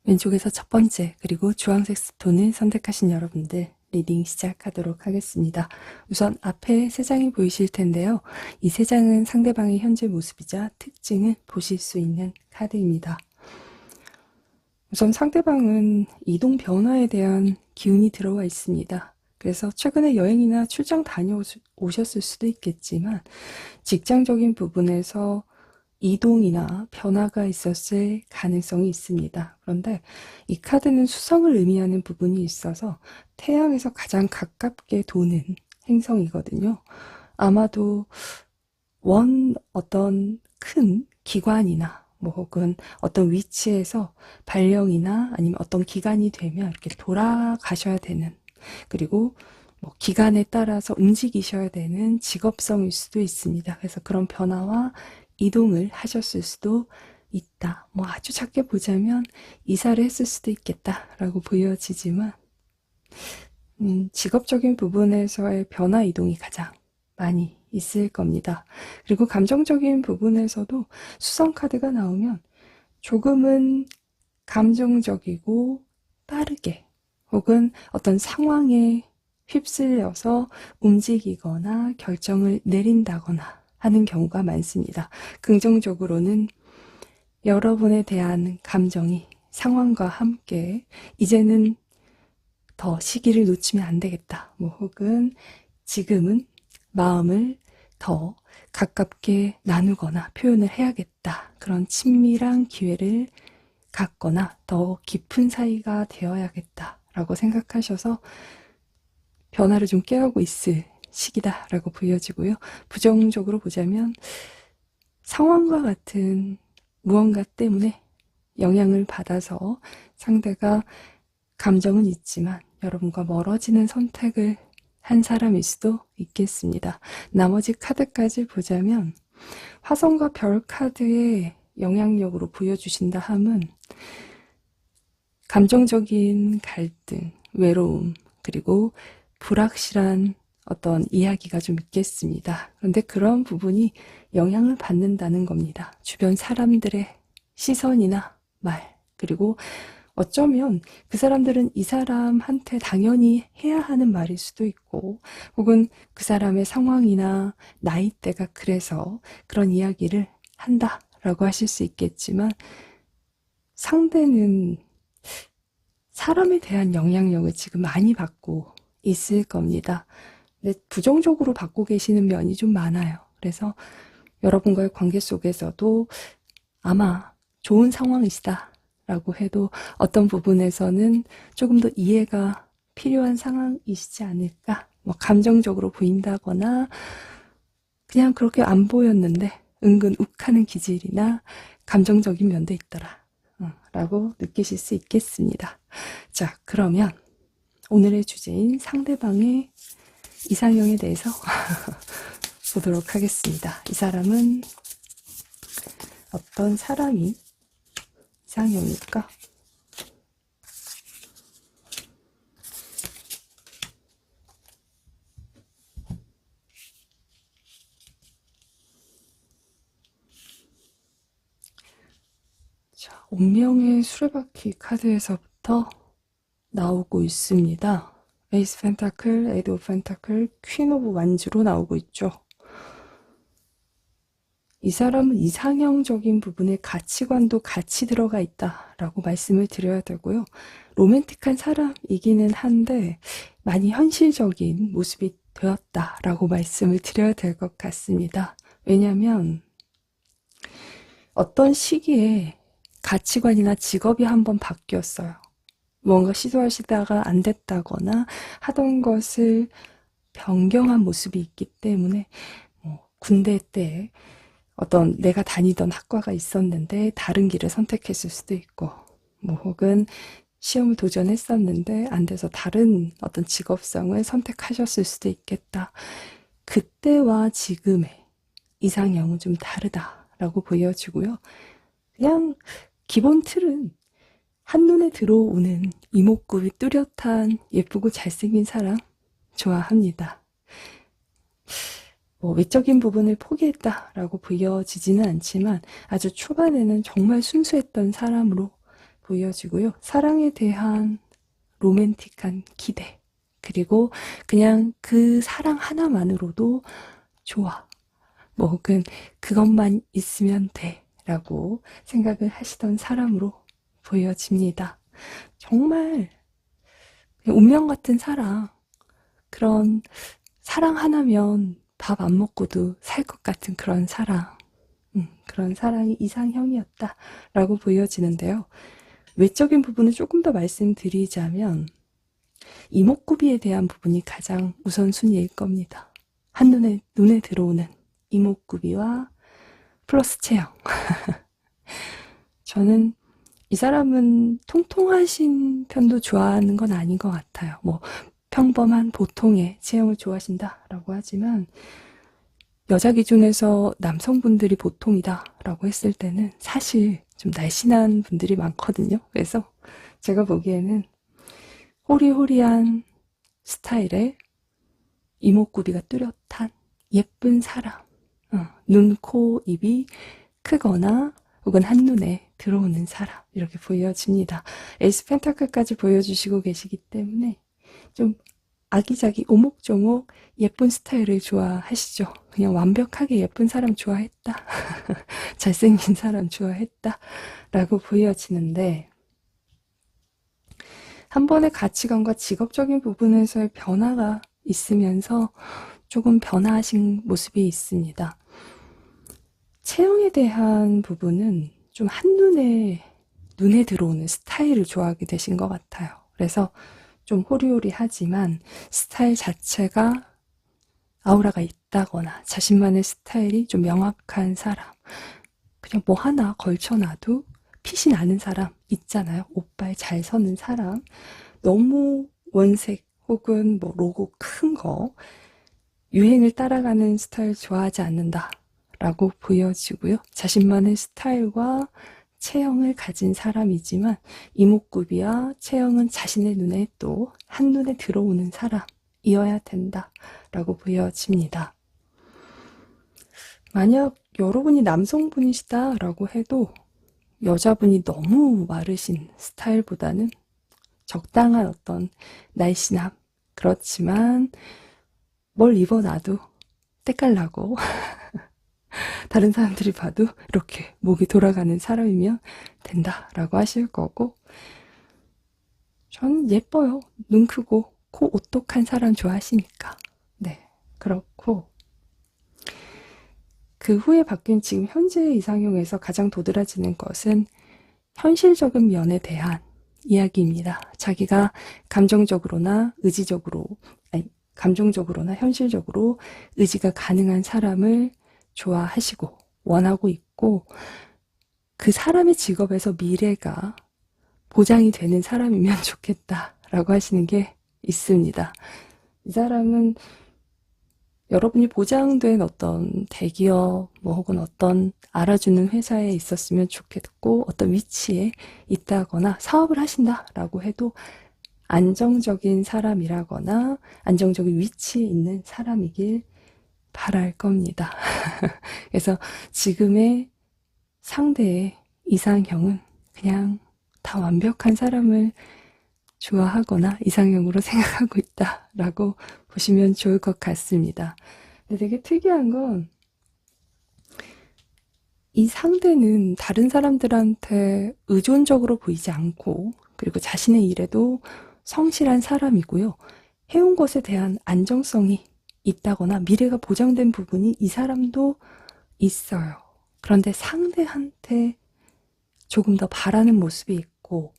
왼쪽에서 첫 번째 그리고 주황색 스톤을 선택하신 여러분들 리딩 시작하도록 하겠습니다. 우선 앞에 세 장이 보이실 텐데요. 이 세 장은 상대방의 현재 모습이자 특징을 보실 수 있는 카드입니다. 우선 상대방은 이동 변화에 대한 기운이 들어와 있습니다. 그래서 최근에 여행이나 출장 다녀오셨을 수도 있겠지만 직장적인 부분에서 이동이나 변화가 있었을 가능성이 있습니다. 그런데 이 카드는 수성을 의미하는 부분이 있어서 태양에서 가장 가깝게 도는 행성이거든요. 아마도 어떤 큰 기관이나 혹은 어떤 위치에서 발령이나 아니면 어떤 기간이 되면 이렇게 돌아가셔야 되는, 그리고 기간에 따라서 움직이셔야 되는 직업성일 수도 있습니다. 그래서 그런 변화와 이동을 하셨을 수도 있다. 아주 작게 보자면 이사를 했을 수도 있겠다라고 보여지지만 직업적인 부분에서의 변화 이동이 가장 많이 있을 겁니다. 그리고 감정적인 부분에서도 수성 카드가 나오면 조금은 감정적이고 빠르게 혹은 어떤 상황에 휩쓸려서 움직이거나 결정을 내린다거나 하는 경우가 많습니다. 긍정적으로는 여러분에 대한 감정이 상황과 함께 이제는 더 시기를 놓치면 안 되겠다. 혹은 지금은 마음을 더 가깝게 나누거나 표현을 해야겠다. 그런 친밀한 기회를 갖거나 더 깊은 사이가 되어야겠다라고 생각하셔서 변화를 좀 꾀하고 있을 시기다라고 보여지고요. 부정적으로 보자면 상황과 같은 무언가 때문에 영향을 받아서 상대가 감정은 있지만 여러분과 멀어지는 선택을 한 사람일 수도 있겠습니다. 나머지 카드까지 보자면 화성과 별 카드의 영향력으로 보여주신다 함은 감정적인 갈등, 외로움, 그리고 불확실한 어떤 이야기가 좀 있겠습니다. 그런데 그런 부분이 영향을 받는다는 겁니다. 주변 사람들의 시선이나 말, 그리고 어쩌면 그 사람들은 이 사람한테 당연히 해야 하는 말일 수도 있고, 혹은 그 사람의 상황이나 나이대가 그래서 그런 이야기를 한다라고 하실 수 있겠지만, 상대는 사람에 대한 영향력을 지금 많이 받고 있을 겁니다. 근데 부정적으로 받고 계시는 면이 좀 많아요. 그래서 여러분과의 관계 속에서도 아마 좋은 상황이시다 라고 해도 어떤 부분에서는 조금 더 이해가 필요한 상황이시지 않을까, 뭐 감정적으로 보인다거나 그냥 그렇게 안 보였는데 은근 욱하는 기질이나 감정적인 면도 있더라 라고 느끼실 수 있겠습니다. 자, 그러면 오늘의 주제인 상대방의 이상형에 대해서 보도록 하겠습니다. 이 사람은 어떤 사람이 이상형일까? 자, 운명의 수레바퀴 카드에서부터 나오고 있습니다. 에이스 펜타클, 에이드 오브 펜타클, 퀸 오브 완즈로 나오고 있죠. 이 사람은 이상형적인 부분에 가치관도 같이 들어가 있다라고 말씀을 드려야 되고요. 로맨틱한 사람이기는 한데 많이 현실적인 모습이 되었다라고 말씀을 드려야 될 것 같습니다. 왜냐하면 어떤 시기에 가치관이나 직업이 한번 바뀌었어요. 뭔가 시도하시다가 안 됐다거나 하던 것을 변경한 모습이 있기 때문에 군대 때 어떤 내가 다니던 학과가 있었는데 다른 길을 선택했을 수도 있고, 혹은 시험을 도전했었는데 안 돼서 다른 어떤 직업성을 선택하셨을 수도 있겠다. 그때와 지금의 이상형은 좀 다르다라고 보여지고요. 그냥 기본 틀은 한눈에 들어오는 이목구비 뚜렷한 예쁘고 잘생긴 사람 좋아합니다. 외적인 부분을 포기했다라고 보여지지는 않지만 아주 초반에는 정말 순수했던 사람으로 보여지고요. 사랑에 대한 로맨틱한 기대, 그리고 그냥 그 사랑 하나만으로도 좋아, 혹은 그것만 있으면 돼 라고 생각을 하시던 사람으로 보여집니다. 정말 운명 같은 사랑, 그런 사랑 하나면 밥 안 먹고도 살 것 같은 그런 사랑, 그런 사랑이 이상형이었다라고 보여지는데요. 외적인 부분을 조금 더 말씀드리자면 이목구비에 대한 부분이 가장 우선순위일 겁니다. 눈에 들어오는 이목구비와 플러스 체형. 저는 이 사람은 통통하신 편도 좋아하는 건 아닌 것 같아요. 평범한 보통의 체형을 좋아하신다라고 하지만 여자 기준에서 남성분들이 보통이다라고 했을 때는 사실 좀 날씬한 분들이 많거든요. 그래서 제가 보기에는 호리호리한 스타일의 이목구비가 뚜렷한 예쁜 사람, 눈, 코, 입이 크거나 혹은 한눈에 들어오는 사람, 이렇게 보여집니다. 에이스 펜타클까지 보여주시고 계시기 때문에 좀 아기자기 오목조목 예쁜 스타일을 좋아하시죠. 그냥 완벽하게 예쁜 사람 좋아했다, 잘생긴 사람 좋아했다 라고 보여지는데, 한 번의 가치관과 직업적인 부분에서의 변화가 있으면서 조금 변화하신 모습이 있습니다. 체형에 대한 부분은 좀 눈에 들어오는 스타일을 좋아하게 되신 것 같아요. 그래서 좀 호리호리하지만 스타일 자체가 아우라가 있다거나 자신만의 스타일이 좀 명확한 사람, 그냥 하나 걸쳐놔도 핏이 나는 사람 있잖아요. 옷발 잘 서는 사람. 너무 원색 혹은 뭐 로고 큰 거, 유행을 따라가는 스타일 좋아하지 않는다 라고 보여지고요. 자신만의 스타일과 체형을 가진 사람이지만 이목구비와 체형은 자신의 눈에 또 한눈에 들어오는 사람이어야 된다 라고 보여집니다. 만약 여러분이 남성분이시다 라고 해도 여자분이 너무 마르신 스타일보다는 적당한 어떤 날씬함, 그렇지만 뭘 입어놔도 때깔나고 다른 사람들이 봐도 이렇게 목이 돌아가는 사람이면 된다라고 하실 거고, 전 예뻐요. 눈 크고 코 오똑한 사람 좋아하시니까. 네, 그렇고 그 후에 바뀐 지금 현재의 이상형에서 가장 도드라지는 것은 현실적인 면에 대한 이야기입니다. 자기가 감정적으로나 의지적으로, 아니, 감정적으로나 현실적으로 의지가 가능한 사람을 좋아하시고 원하고 있고, 그 사람의 직업에서 미래가 보장이 되는 사람이면 좋겠다라고 하시는 게 있습니다. 이 사람은 여러분이 보장된 어떤 대기업 뭐 혹은 어떤 알아주는 회사에 있었으면 좋겠고, 어떤 위치에 있다거나 사업을 하신다라고 해도 안정적인 사람이라거나 안정적인 위치에 있는 사람이길 바랄 겁니다. 그래서 지금의 상대의 이상형은 그냥 다 완벽한 사람을 좋아하거나 이상형으로 생각하고 있다라고 보시면 좋을 것 같습니다. 근데 되게 특이한 건, 이 상대는 다른 사람들한테 의존적으로 보이지 않고, 그리고 자신의 일에도 성실한 사람이고요. 해온 것에 대한 안정성이 있다거나 미래가 보장된 부분이 이 사람도 있어요. 그런데 상대한테 조금 더 바라는 모습이 있고,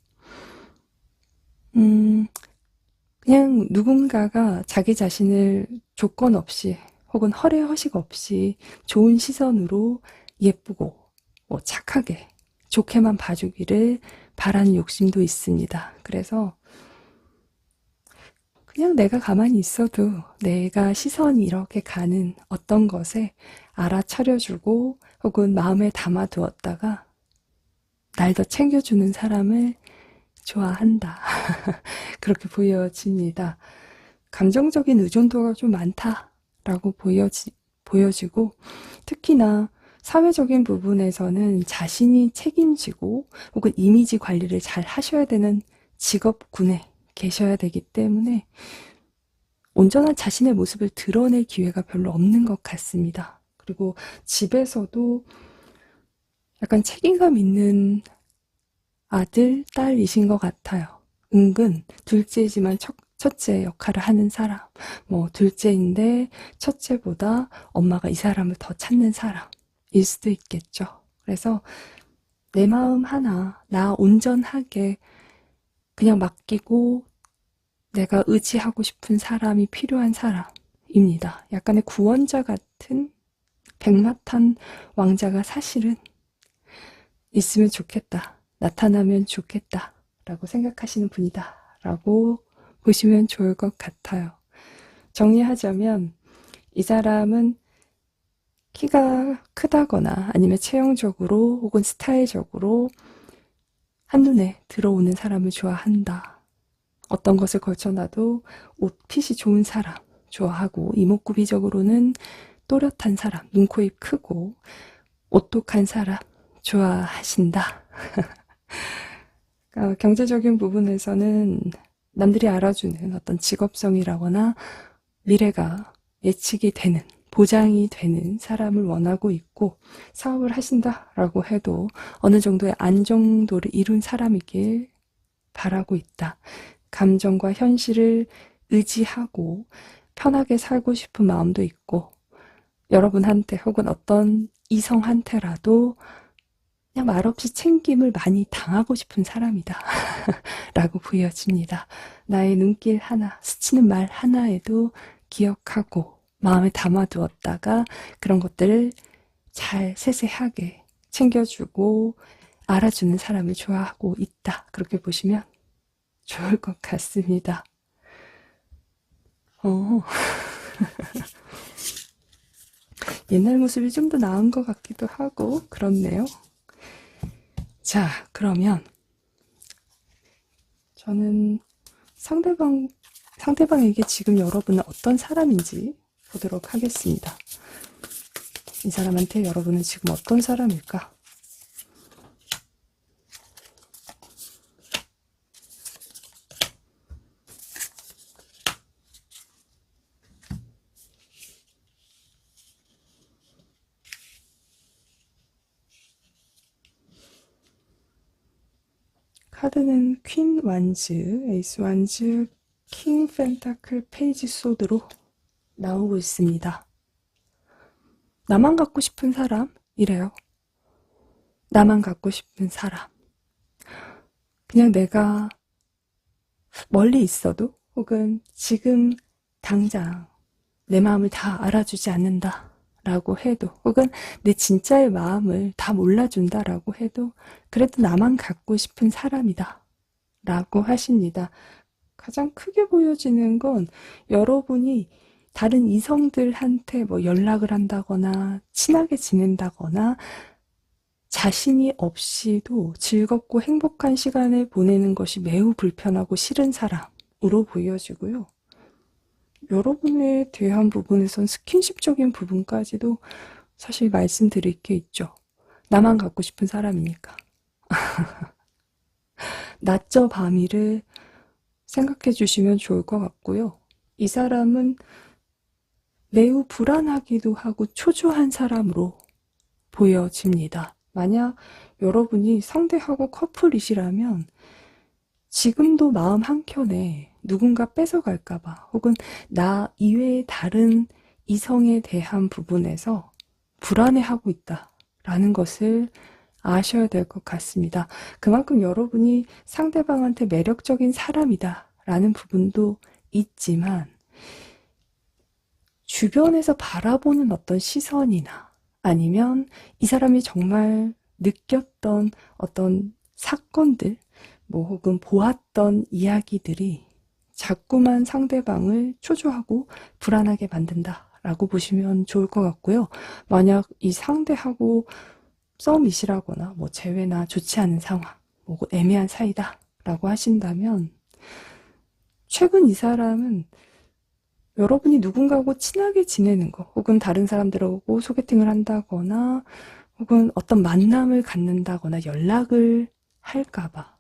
그냥 누군가가 자기 자신을 조건 없이 혹은 허례허식 없이 좋은 시선으로 예쁘고 뭐 착하게 좋게만 봐주기를 바라는 욕심도 있습니다. 그래서 그냥 내가 가만히 있어도 내가 시선이 이렇게 가는 어떤 것에 알아차려주고 혹은 마음에 담아두었다가 날 더 챙겨주는 사람을 좋아한다. 그렇게 보여집니다. 감정적인 의존도가 좀 많다라고 보여지고, 특히나 사회적인 부분에서는 자신이 책임지고 혹은 이미지 관리를 잘 하셔야 되는 직업군에 계셔야 되기 때문에 온전한 자신의 모습을 드러낼 기회가 별로 없는 것 같습니다. 그리고 집에서도 약간 책임감 있는 아들, 딸이신 것 같아요. 은근 둘째지만 첫째 역할을 하는 사람, 뭐 둘째인데 첫째보다 엄마가 이 사람을 더 찾는 사람일 수도 있겠죠. 그래서 내 마음 하나, 나 온전하게 그냥 맡기고 내가 의지하고 싶은 사람이 필요한 사람입니다. 약간의 구원자 같은 백마탄 왕자가 사실은 있으면 좋겠다, 나타나면 좋겠다 라고 생각하시는 분이다 라고 보시면 좋을 것 같아요. 정리하자면 이 사람은 키가 크다거나 아니면 체형적으로 혹은 스타일적으로 한눈에 들어오는 사람을 좋아한다. 어떤 것을 걸쳐놔도 옷핏이 좋은 사람 좋아하고, 이목구비적으로는 또렷한 사람, 눈, 코, 입 크고 오똑한 사람 좋아하신다. 경제적인 부분에서는 남들이 알아주는 어떤 직업성이라거나 미래가 예측이 되는, 보장이 되는 사람을 원하고 있고, 사업을 하신다라고 해도 어느 정도의 안정도를 이룬 사람이길 바라고 있다. 감정과 현실을 의지하고 편하게 살고 싶은 마음도 있고, 여러분한테 혹은 어떤 이성한테라도 그냥 말없이 챙김을 많이 당하고 싶은 사람이다 라고 보여집니다. 나의 눈길 하나, 스치는 말 하나에도 기억하고 마음에 담아두었다가 그런 것들을 잘 세세하게 챙겨주고 알아주는 사람을 좋아하고 있다. 그렇게 보시면 좋을 것 같습니다. 옛날 모습이 좀 더 나은 것 같기도 하고 그렇네요. 자, 그러면 저는 상대방에게 지금 여러분은 어떤 사람인지 보도록 하겠습니다. 이 사람한테 여러분은 지금 어떤 사람일까? 카드는 퀸 완즈, 에이스 완즈, 킹 펜타클, 페이지 소드로 나오고 있습니다. 나만 갖고 싶은 사람? 이래요. 나만 갖고 싶은 사람. 그냥 내가 멀리 있어도 혹은 지금 당장 내 마음을 다 알아주지 않는다 라고 해도 혹은 내 진짜의 마음을 다 몰라준다라고 해도 그래도 나만 갖고 싶은 사람이다 라고 하십니다. 가장 크게 보여지는 건 여러분이 다른 이성들한테 뭐 연락을 한다거나 친하게 지낸다거나 자신이 없이도 즐겁고 행복한 시간을 보내는 것이 매우 불편하고 싫은 사람으로 보여지고요. 여러분에 대한 부분에선 스킨십적인 부분까지도 사실 말씀드릴 게 있죠. 나만 갖고 싶은 사람이니까. 낮저 밤이를 생각해 주시면 좋을 것 같고요. 이 사람은 매우 불안하기도 하고 초조한 사람으로 보여집니다. 만약 여러분이 상대하고 커플이시라면 지금도 마음 한켠에 누군가 뺏어갈까봐 혹은 나 이외의 다른 이성에 대한 부분에서 불안해하고 있다라는 것을 아셔야 될 것 같습니다. 그만큼 여러분이 상대방한테 매력적인 사람이다라는 부분도 있지만 주변에서 바라보는 어떤 시선이나 아니면 이 사람이 정말 느꼈던 어떤 사건들 뭐 혹은 보았던 이야기들이 자꾸만 상대방을 초조하고 불안하게 만든다라고 보시면 좋을 것 같고요. 만약 이 상대하고 썸이시라거나 뭐 재회나 좋지 않은 상황, 뭐 애매한 사이다라고 하신다면 최근 이 사람은 여러분이 누군가하고 친하게 지내는 거 혹은 다른 사람들하고 소개팅을 한다거나 혹은 어떤 만남을 갖는다거나 연락을 할까봐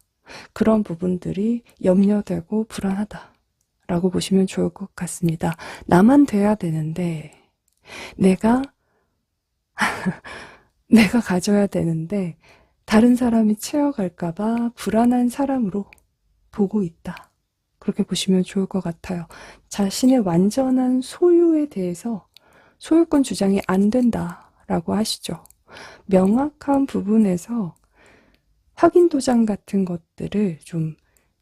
그런 부분들이 염려되고 불안하다라고 보시면 좋을 것 같습니다. 나만 돼야 되는데 내가 가져야 되는데 다른 사람이 채워갈까봐 불안한 사람으로 보고 있다. 그렇게 보시면 좋을 것 같아요. 자신의 완전한 소유에 대해서 소유권 주장이 안 된다라고 하시죠. 명확한 부분에서 확인 도장 같은 것들을 좀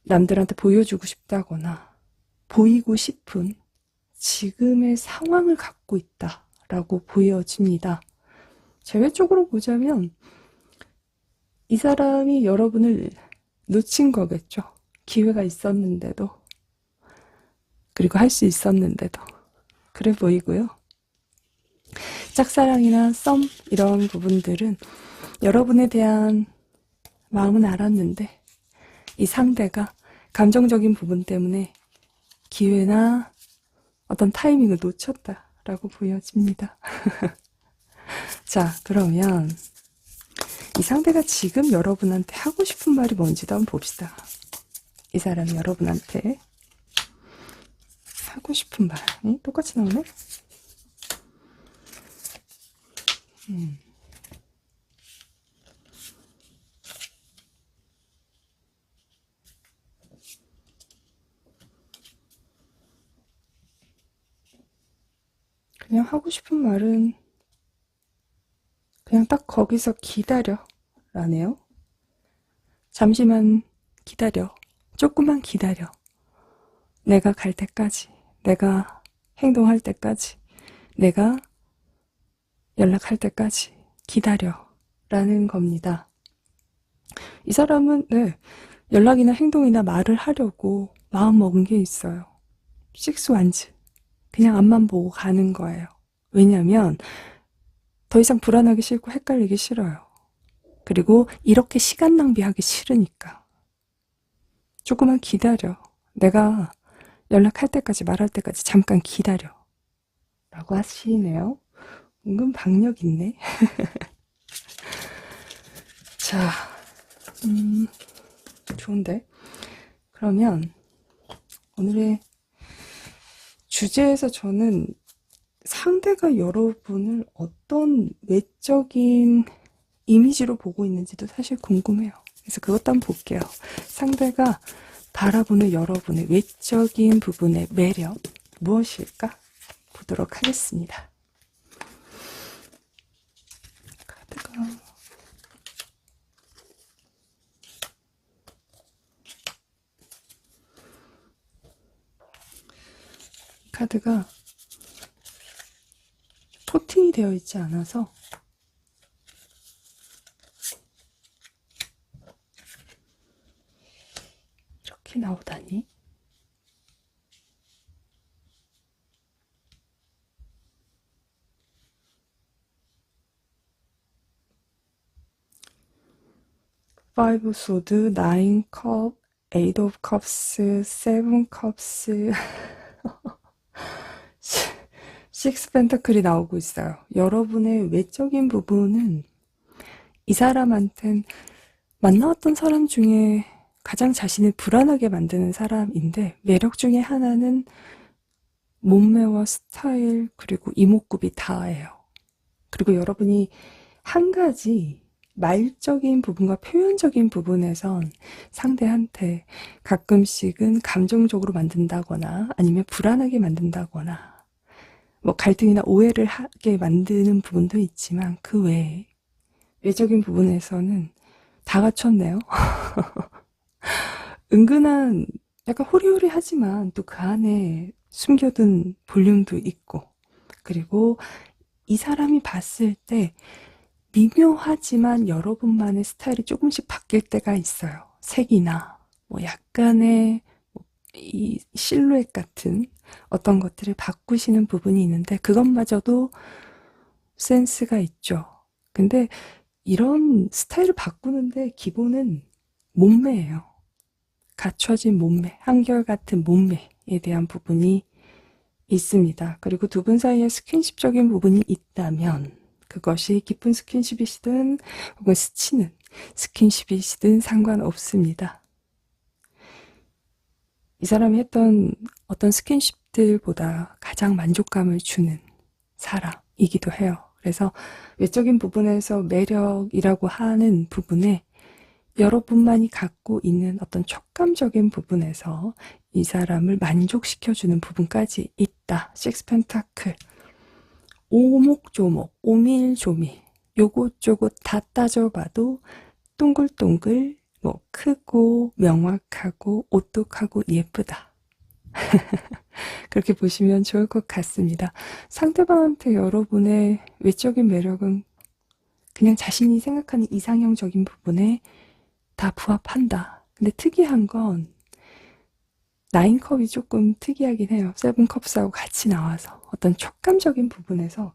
남들한테 보여주고 싶다거나 보이고 싶은 지금의 상황을 갖고 있다라고 보여집니다. 제외적으로 보자면 이 사람이 여러분을 놓친 거겠죠. 기회가 있었는데도 그리고 할 수 있었는데도 그래 보이고요. 짝사랑이나 썸 이런 부분들은 여러분에 대한 마음은 알았는데 이 상대가 감정적인 부분 때문에 기회나 어떤 타이밍을 놓쳤다라고 보여집니다. 자, 그러면 이 상대가 지금 여러분한테 하고 싶은 말이 뭔지도 한번 봅시다. 이 사람이 여러분한테 하고 싶은 말이 똑같이 나오네? 그냥 하고 싶은 말은 그냥 딱 거기서 기다려 라네요. 잠시만 기다려. 조금만 기다려. 내가 갈 때까지, 내가 행동할 때까지, 내가 연락할 때까지 기다려 라는 겁니다. 이 사람은 연락이나 행동이나 말을 하려고 마음 먹은 게 있어요. 식스완즈. 그냥 앞만 보고 가는 거예요. 왜냐면 더 이상 불안하기 싫고 헷갈리기 싫어요. 그리고 이렇게 시간 낭비하기 싫으니까. 조금만 기다려. 내가 연락할 때까지 말할 때까지 잠깐 기다려. 라고 하시네요. 은근 박력 있네. 자, 좋은데. 그러면 오늘의 주제에서 저는 상대가 여러분을 어떤 외적인 이미지로 보고 있는지도 사실 궁금해요. 그래서 그것도 한번 볼게요. 상대가 바라보는 여러분의 외적인 부분의 매력 무엇일까? 보도록 하겠습니다. 카드가 코팅이 되어 있지 않아서 이렇게 나오다니. Five Sword, Nine Cup, Eight of Cups, Seven Cups, Six Pentacle이 나오고 있어요. 여러분의 외적인 부분은 이 사람한텐 만나왔던 사람 중에 가장 자신을 불안하게 만드는 사람인데 매력 중에 하나는 몸매와 스타일 그리고 이목구비 다예요. 그리고 여러분이 한 가지 말적인 부분과 표현적인 부분에선 상대한테 가끔씩은 감정적으로 만든다거나 아니면 불안하게 만든다거나 뭐 갈등이나 오해를 하게 만드는 부분도 있지만 그 외에 외적인 부분에서는 다 갖췄네요. 은근한 약간 호리호리하지만 또 그 안에 숨겨둔 볼륨도 있고 그리고 이 사람이 봤을 때 미묘하지만 여러분만의 스타일이 조금씩 바뀔 때가 있어요. 색이나 뭐 약간의 이 실루엣 같은 어떤 것들을 바꾸시는 부분이 있는데 그것마저도 센스가 있죠. 근데 이런 스타일을 바꾸는데 기본은 몸매예요. 갖춰진 몸매, 한결같은 몸매에 대한 부분이 있습니다. 그리고 두 분 사이에 스킨십적인 부분이 있다면 그것이 깊은 스킨십이시든 혹은 스치는 스킨십이시든 상관없습니다. 이 사람이 했던 어떤 스킨십들보다 가장 만족감을 주는 사람이기도 해요. 그래서 외적인 부분에서 매력이라고 하는 부분에 여러분만이 갖고 있는 어떤 촉감적인 부분에서 이 사람을 만족시켜주는 부분까지 있다. 식스 펜타클. 오목조목, 오밀조밀, 요것저것 다 따져봐도 동글동글, 뭐 크고 명확하고 오똑하고 예쁘다. 그렇게 보시면 좋을 것 같습니다. 상대방한테 여러분의 외적인 매력은 그냥 자신이 생각하는 이상형적인 부분에 다 부합한다. 근데 특이한 건 나인컵이 조금 특이하긴 해요. 세븐컵스하고 같이 나와서 어떤 촉감적인 부분에서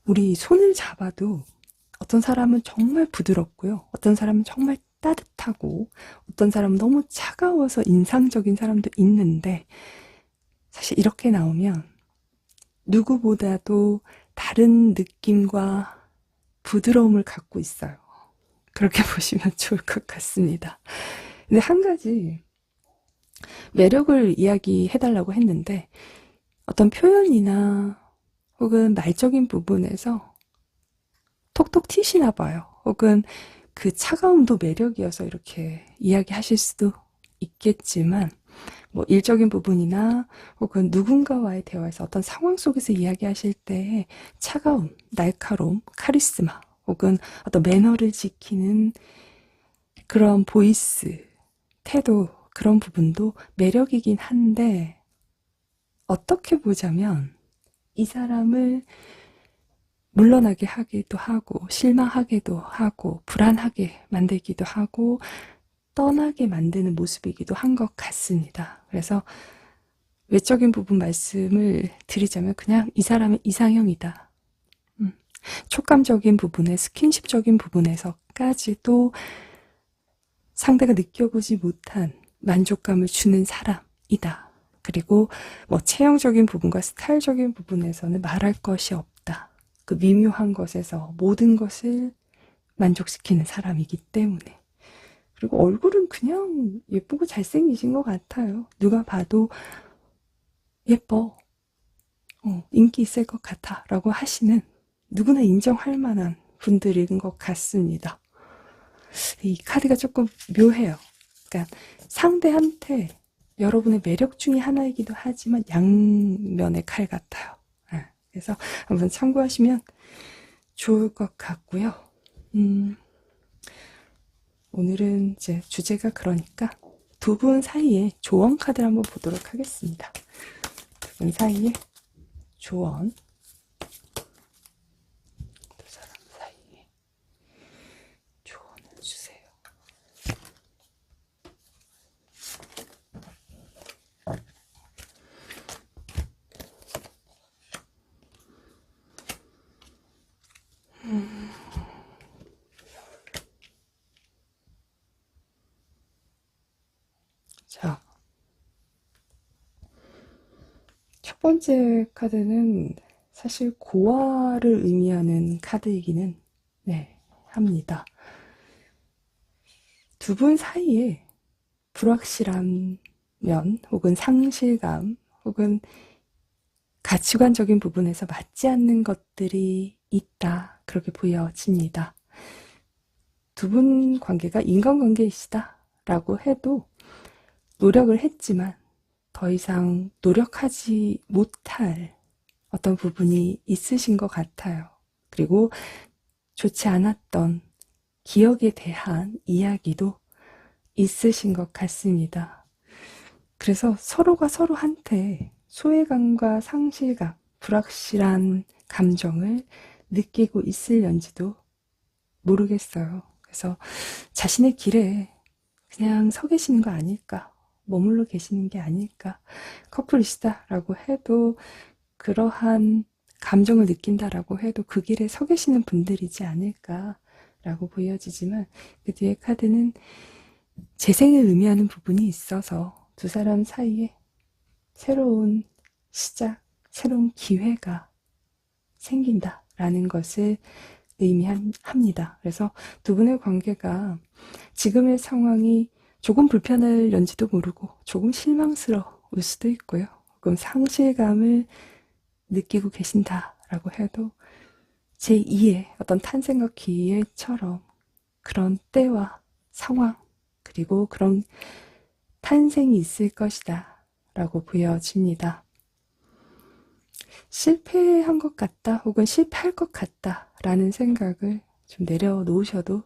우리 손을 잡아도 어떤 사람은 정말 부드럽고요. 어떤 사람은 정말 따뜻하고 어떤 사람은 너무 차가워서 인상적인 사람도 있는데 사실 이렇게 나오면 누구보다도 다른 느낌과 부드러움을 갖고 있어요. 그렇게 보시면 좋을 것 같습니다. 근데 한 가지 매력을 이야기해달라고 했는데 어떤 표현이나 혹은 말적인 부분에서 톡톡 튀시나 봐요. 혹은 그 차가움도 매력이어서 이렇게 이야기하실 수도 있겠지만 뭐 일적인 부분이나 혹은 누군가와의 대화에서 어떤 상황 속에서 이야기하실 때 차가움, 날카로움, 카리스마 혹은 어떤 매너를 지키는 그런 보이스, 태도 그런 부분도 매력이긴 한데 어떻게 보자면 이 사람을 물러나게 하기도 하고, 실망하게도 하고, 불안하게 만들기도 하고, 떠나게 만드는 모습이기도 한 것 같습니다. 그래서 외적인 부분 말씀을 드리자면 그냥 이 사람은 이상형이다. 촉감적인 부분에, 스킨십적인 부분에서까지도 상대가 느껴보지 못한 만족감을 주는 사람이다. 그리고 뭐 체형적인 부분과 스타일적인 부분에서는 말할 것이 없다. 그 미묘한 것에서 모든 것을 만족시키는 사람이기 때문에. 그리고 얼굴은 그냥 예쁘고 잘생기신 것 같아요. 누가 봐도 예뻐, 인기 있을 것 같아 라고 하시는, 누구나 인정할 만한 분들인 것 같습니다. 이 카드가 조금 묘해요. 그러니까 상대한테 여러분의 매력 중에 하나이기도 하지만 양면의 칼 같아요. 그래서 한번 참고하시면 좋을 것 같고요. 오늘은 이제 주제가 그러니까 두 분 사이에 조언 카드를 한번 보도록 하겠습니다. 두 분 사이에 조언. 두 사람 사이에 조언을 주세요. 자, 첫 번째 카드는 사실 고아를 의미하는 카드이기는 합니다. 두 분 사이에 불확실한 면 혹은 상실감 혹은 가치관적인 부분에서 맞지 않는 것들이 있다. 그렇게 보여집니다. 두 분 관계가 인간관계이시다 라고 해도 노력을 했지만 더 이상 노력하지 못할 어떤 부분이 있으신 것 같아요. 그리고 좋지 않았던 기억에 대한 이야기도 있으신 것 같습니다. 그래서 서로가 서로한테 소외감과 상실감, 불확실한 감정을 느끼고 있을런지도 모르겠어요. 그래서 자신의 길에 그냥 서 계시는 거 아닐까, 머물러 계시는 게 아닐까, 커플이시다라고 해도 그러한 감정을 느낀다라고 해도 그 길에 서 계시는 분들이지 않을까라고 보여지지만 그 뒤에 카드는 재생을 의미하는 부분이 있어서 두 사람 사이에 새로운 시작, 새로운 기회가 생긴다라는 것을 의미합니다. 그래서 두 분의 관계가 지금의 상황이 조금 불편할런지도 모르고 조금 실망스러울 수도 있고요. 혹은 상실감을 느끼고 계신다라고 해도 제2의 어떤 탄생과 기회처럼 그런 때와 상황 그리고 그런 탄생이 있을 것이다 라고 보여집니다. 실패한 것 같다 혹은 실패할 것 같다 라는 생각을 좀 내려놓으셔도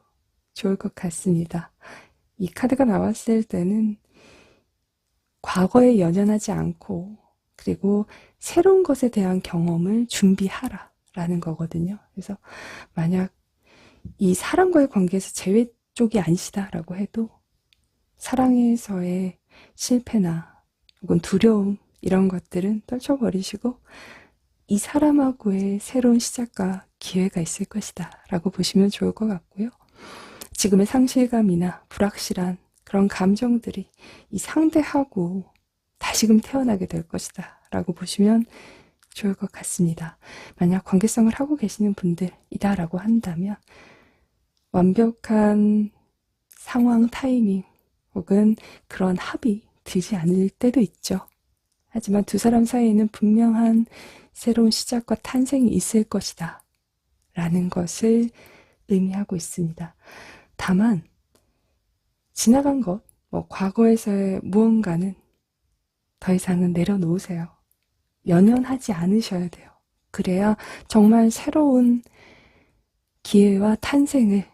좋을 것 같습니다. 이 카드가 나왔을 때는 과거에 연연하지 않고 그리고 새로운 것에 대한 경험을 준비하라 라는 거거든요. 그래서 만약 이 사람과의 관계에서 제외 쪽이 아니시다라고 해도 사랑에서의 실패나 혹은 두려움 이런 것들은 떨쳐버리시고 이 사람하고의 새로운 시작과 기회가 있을 것이다 라고 보시면 좋을 것 같고요. 지금의 상실감이나 불확실한 그런 감정들이 이 상대하고 다시금 태어나게 될 것이다 라고 보시면 좋을 것 같습니다. 만약 관계성을 하고 계시는 분들이다 라고 한다면 완벽한 상황 타이밍 혹은 그런 합이 되지 않을 때도 있죠. 하지만 두 사람 사이에는 분명한 새로운 시작과 탄생이 있을 것이다 라는 것을 의미하고 있습니다. 다만 지나간 것, 과거에서의 무언가는 더 이상은 내려놓으세요. 연연하지 않으셔야 돼요. 그래야 정말 새로운 기회와 탄생을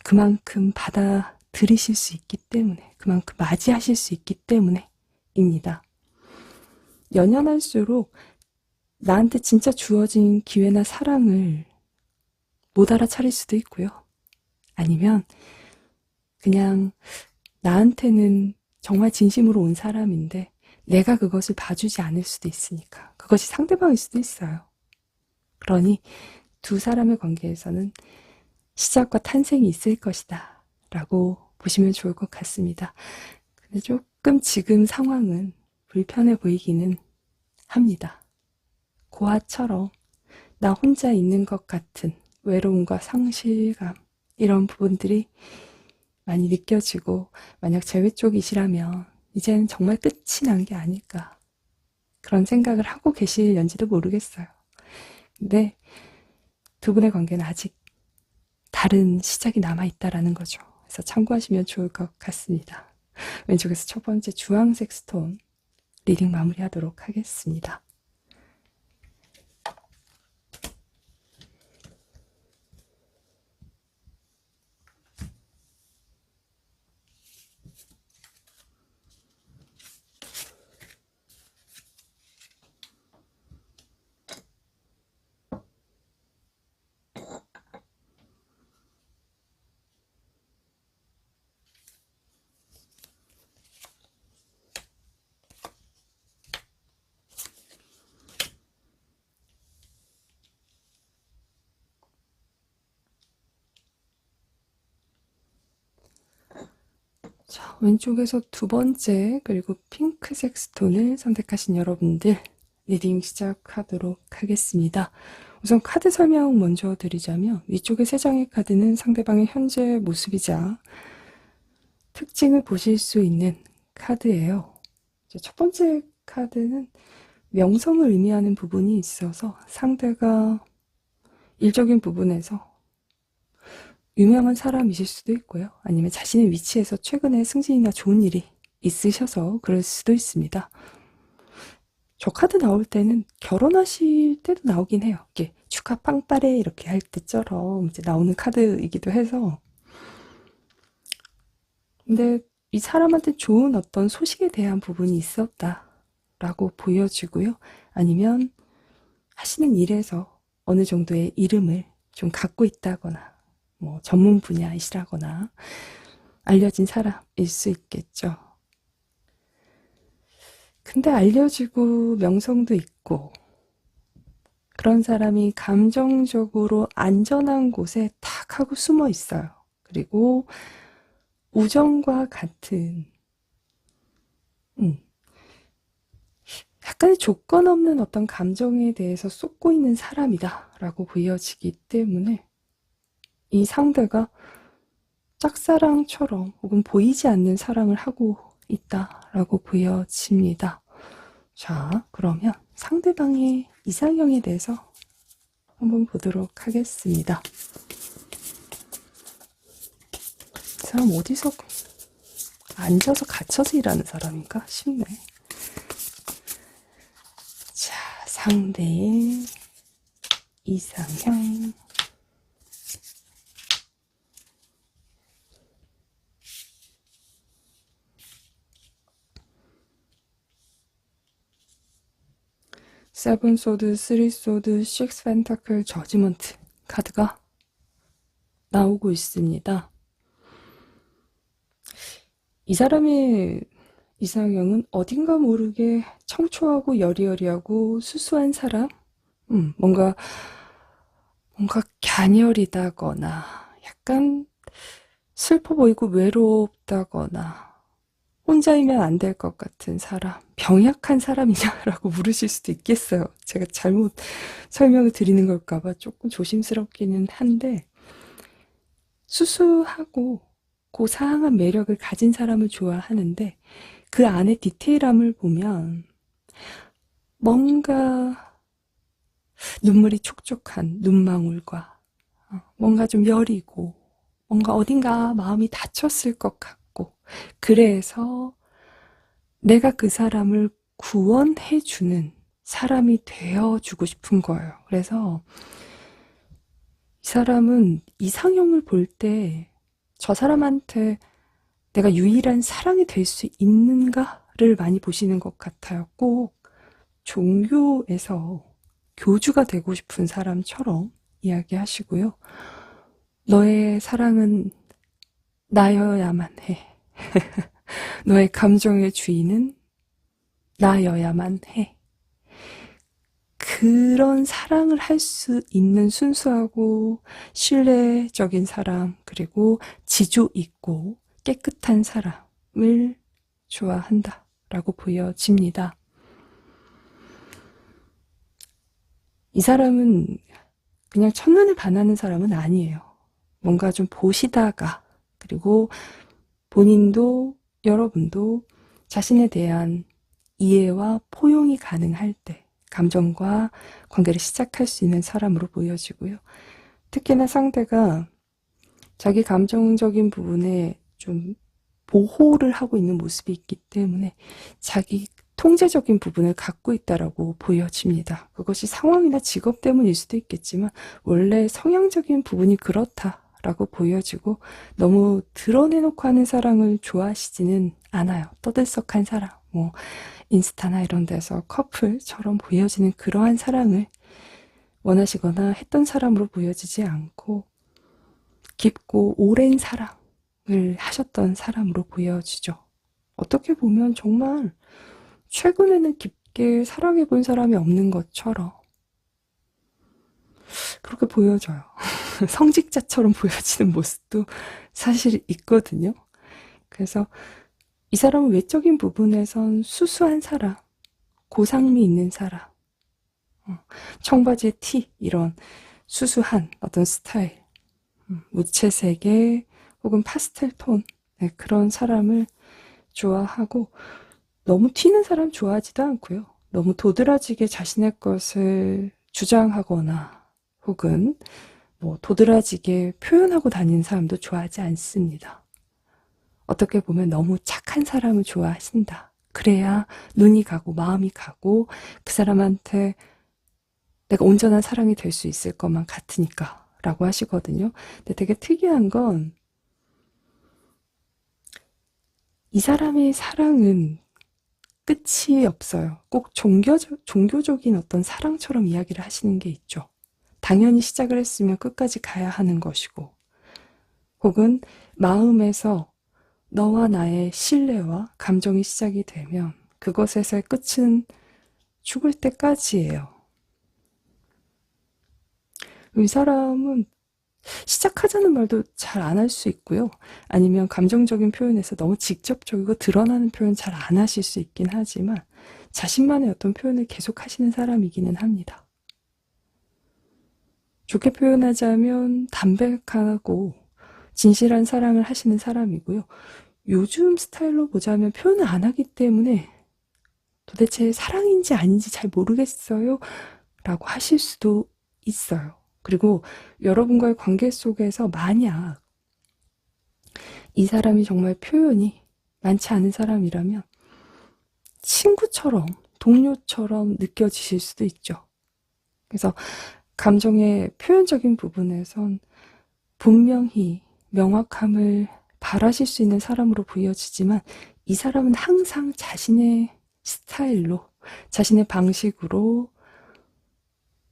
그만큼 받아들이실 수 있기 때문에, 그만큼 맞이하실 수 있기 때문에입니다. 연연할수록 나한테 진짜 주어진 기회나 사랑을 못 알아차릴 수도 있고요. 아니면 그냥 나한테는 정말 진심으로 온 사람인데 내가 그것을 봐주지 않을 수도 있으니까 그것이 상대방일 수도 있어요. 그러니 두 사람의 관계에서는 시작과 탄생이 있을 것이다 라고 보시면 좋을 것 같습니다. 근데 조금 지금 상황은 불편해 보이기는 합니다. 고아처럼 나 혼자 있는 것 같은 외로움과 상실감 이런 부분들이 많이 느껴지고 만약 재회 쪽이시라면 이제는 정말 끝이 난 게 아닐까 그런 생각을 하고 계실는지도 모르겠어요. 근데 두 분의 관계는 아직 다른 시작이 남아있다라는 거죠. 그래서 참고하시면 좋을 것 같습니다. 왼쪽에서 첫 번째 주황색 스톤 리딩 마무리하도록 하겠습니다. 자, 왼쪽에서 두 번째 그리고 핑크색 스톤을 선택하신 여러분들 리딩 시작하도록 하겠습니다. 우선 카드 설명 먼저 드리자면 위쪽에 세 장의 카드는 상대방의 현재 모습이자 특징을 보실 수 있는 카드예요. 첫 번째 카드는 명성을 의미하는 부분이 있어서 상대가 일적인 부분에서 유명한 사람이실 수도 있고요. 아니면 자신의 위치에서 최근에 승진이나 좋은 일이 있으셔서 그럴 수도 있습니다. 저 카드 나올 때는 결혼하실 때도 나오긴 해요. 이게 축하 빵빠레 이렇게 할 때처럼 이제 나오는 카드이기도 해서. 근데 이 사람한테 좋은 어떤 소식에 대한 부분이 있었다라고 보여지고요. 아니면 하시는 일에서 어느 정도의 이름을 좀 갖고 있다거나 뭐 전문 분야이시라거나 알려진 사람일 수 있겠죠. 근데 알려지고 명성도 있고 그런 사람이 감정적으로 안전한 곳에 탁 하고 숨어 있어요. 그리고 우정과 같은 약간의 조건 없는 어떤 감정에 대해서 쏟고 있는 사람이다 라고 보여지기 때문에 이 상대가 짝사랑처럼 혹은 보이지 않는 사랑을 하고 있다라고 보여집니다. 자, 그러면 상대방의 이상형에 대해서 한번 보도록 하겠습니다. 이 사람 어디서 앉아서 갇혀서 일하는 사람인가 싶네. 자, 상대의 이상형. 세븐 소드, 쓰리 소드, 식스 펜타클, 저지먼트 카드가 나오고 있습니다. 이 사람의 이상형은 어딘가 모르게 청초하고 여리여리하고 수수한 사람? 뭔가 갸녀리다거나 약간 슬퍼 보이고 외롭다거나 혼자이면 안 될 것 같은 사람, 병약한 사람이냐라고 물으실 수도 있겠어요. 제가 잘못 설명을 드리는 걸까봐 조금 조심스럽기는 한데 수수하고 고상한 매력을 가진 사람을 좋아하는데 그 안에 디테일함을 보면 뭔가 눈물이 촉촉한 눈망울과 뭔가 좀 여리고 뭔가 어딘가 마음이 다쳤을 것 같고 그래서 내가 그 사람을 구원해주는 사람이 되어주고 싶은 거예요. 그래서 이 사람은 이상형을 볼 때 저 사람한테 내가 유일한 사랑이 될 수 있는가를 많이 보시는 것 같아요. 꼭 종교에서 교주가 되고 싶은 사람처럼 이야기하시고요. 너의 사랑은 나여야만 해. 너의 감정의 주인은 나여야만 해. 그런 사랑을 할 수 있는 순수하고 신뢰적인 사람, 그리고 지조 있고 깨끗한 사람을 좋아한다 라고 보여집니다. 이 사람은 그냥 첫눈에 반하는 사람은 아니에요. 뭔가 좀 보시다가, 그리고 본인도 여러분도 자신에 대한 이해와 포용이 가능할 때 감정과 관계를 시작할 수 있는 사람으로 보여지고요. 특히나 상대가 자기 감정적인 부분에 좀 보호를 하고 있는 모습이 있기 때문에 자기 통제적인 부분을 갖고 있다라고 보여집니다. 그것이 상황이나 직업 때문일 수도 있겠지만 원래 성향적인 부분이 그렇다라고 보여지고, 너무 드러내놓고 하는 사랑을 좋아하시지는 않아요. 떠들썩한 사랑, 뭐 인스타나 이런 데서 커플처럼 보여지는 그러한 사랑을 원하시거나 했던 사람으로 보여지지 않고 깊고 오랜 사랑을 하셨던 사람으로 보여지죠. 어떻게 보면 정말 최근에는 깊게 사랑해 본 사람이 없는 것처럼 그렇게 보여져요. 성직자처럼 보여지는 모습도 사실 있거든요. 그래서 이 사람은 외적인 부분에선 수수한 사람, 고상미 있는 사람, 청바지에 티, 이런 수수한 어떤 스타일, 무채색의 혹은 파스텔 톤, 네, 그런 사람을 좋아하고, 너무 튀는 사람 좋아하지도 않고요. 너무 도드라지게 자신의 것을 주장하거나 혹은 뭐 도드라지게 표현하고 다니는 사람도 좋아하지 않습니다. 어떻게 보면 너무 착한 사람을 좋아하신다. 그래야 눈이 가고 마음이 가고 그 사람한테 내가 온전한 사랑이 될 수 있을 것만 같으니까 라고 하시거든요. 근데 되게 특이한 건 이 사람의 사랑은 끝이 없어요. 꼭 종교적인 어떤 사랑처럼 이야기를 하시는 게 있죠. 당연히 시작을 했으면 끝까지 가야 하는 것이고, 혹은 마음에서 너와 나의 신뢰와 감정이 시작이 되면 그것에서의 끝은 죽을 때까지예요. 이 사람은 시작하자는 말도 잘 안 할 수 있고요. 아니면 감정적인 표현에서 너무 직접적이고 드러나는 표현 잘 안 하실 수 있긴 하지만 자신만의 어떤 표현을 계속 하시는 사람이기는 합니다. 좋게 표현하자면 담백하고 진실한 사랑을 하시는 사람이고요. 요즘 스타일로 보자면 표현을 안 하기 때문에 도대체 사랑인지 아닌지 잘 모르겠어요 라고 하실 수도 있어요. 그리고 여러분과의 관계 속에서 만약 이 사람이 정말 표현이 많지 않은 사람이라면 친구처럼, 동료처럼 느껴지실 수도 있죠. 그래서 감정의 표현적인 부분에선 분명히 명확함을 바라실 수 있는 사람으로 보여지지만 이 사람은 항상 자신의 스타일로, 자신의 방식으로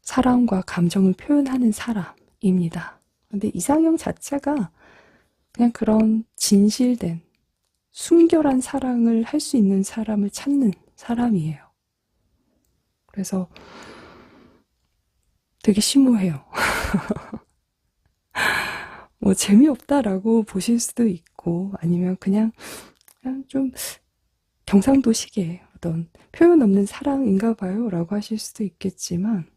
사랑과 감정을 표현하는 사람입니다. 근데 이상형 자체가 그냥 그런 진실된, 순결한 사랑을 할 수 있는 사람을 찾는 사람이에요. 그래서 되게 심오해요. 뭐 재미없다라고 보실 수도 있고, 아니면 그냥 좀 경상도식의 어떤 표현 없는 사랑인가 봐요 라고 하실 수도 있겠지만,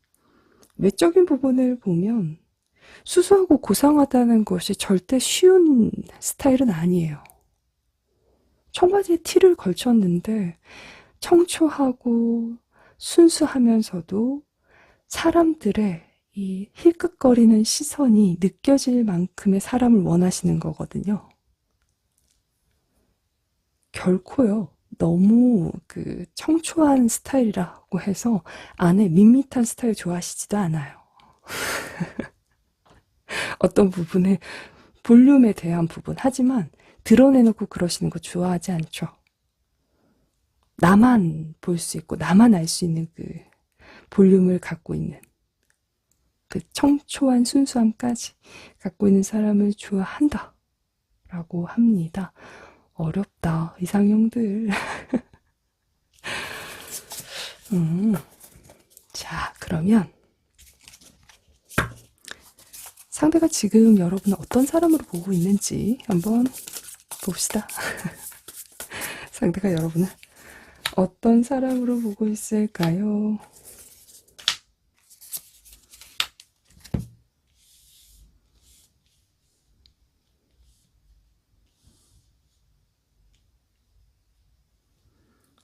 외적인 부분을 보면 수수하고 고상하다는 것이 절대 쉬운 스타일은 아니에요. 청바지에 티를 걸쳤는데 청초하고 순수하면서도 사람들의 이 힐끗거리는 시선이 느껴질 만큼의 사람을 원하시는 거거든요. 결코요, 너무 그 청초한 스타일이라고 해서 안에 밋밋한 스타일 좋아하시지도 않아요. 어떤 부분에 볼륨에 대한 부분, 하지만 드러내놓고 그러시는 거 좋아하지 않죠. 나만 볼 수 있고 나만 알 수 있는 그 볼륨을 갖고 있는 그 청초한 순수함까지 갖고 있는 사람을 좋아한다 라고 합니다. 어렵다, 이상형들. 자, 그러면 상대가 지금 여러분을 어떤 사람으로 보고 있는지 한번 봅시다. 상대가 여러분을 어떤 사람으로 보고 있을까요?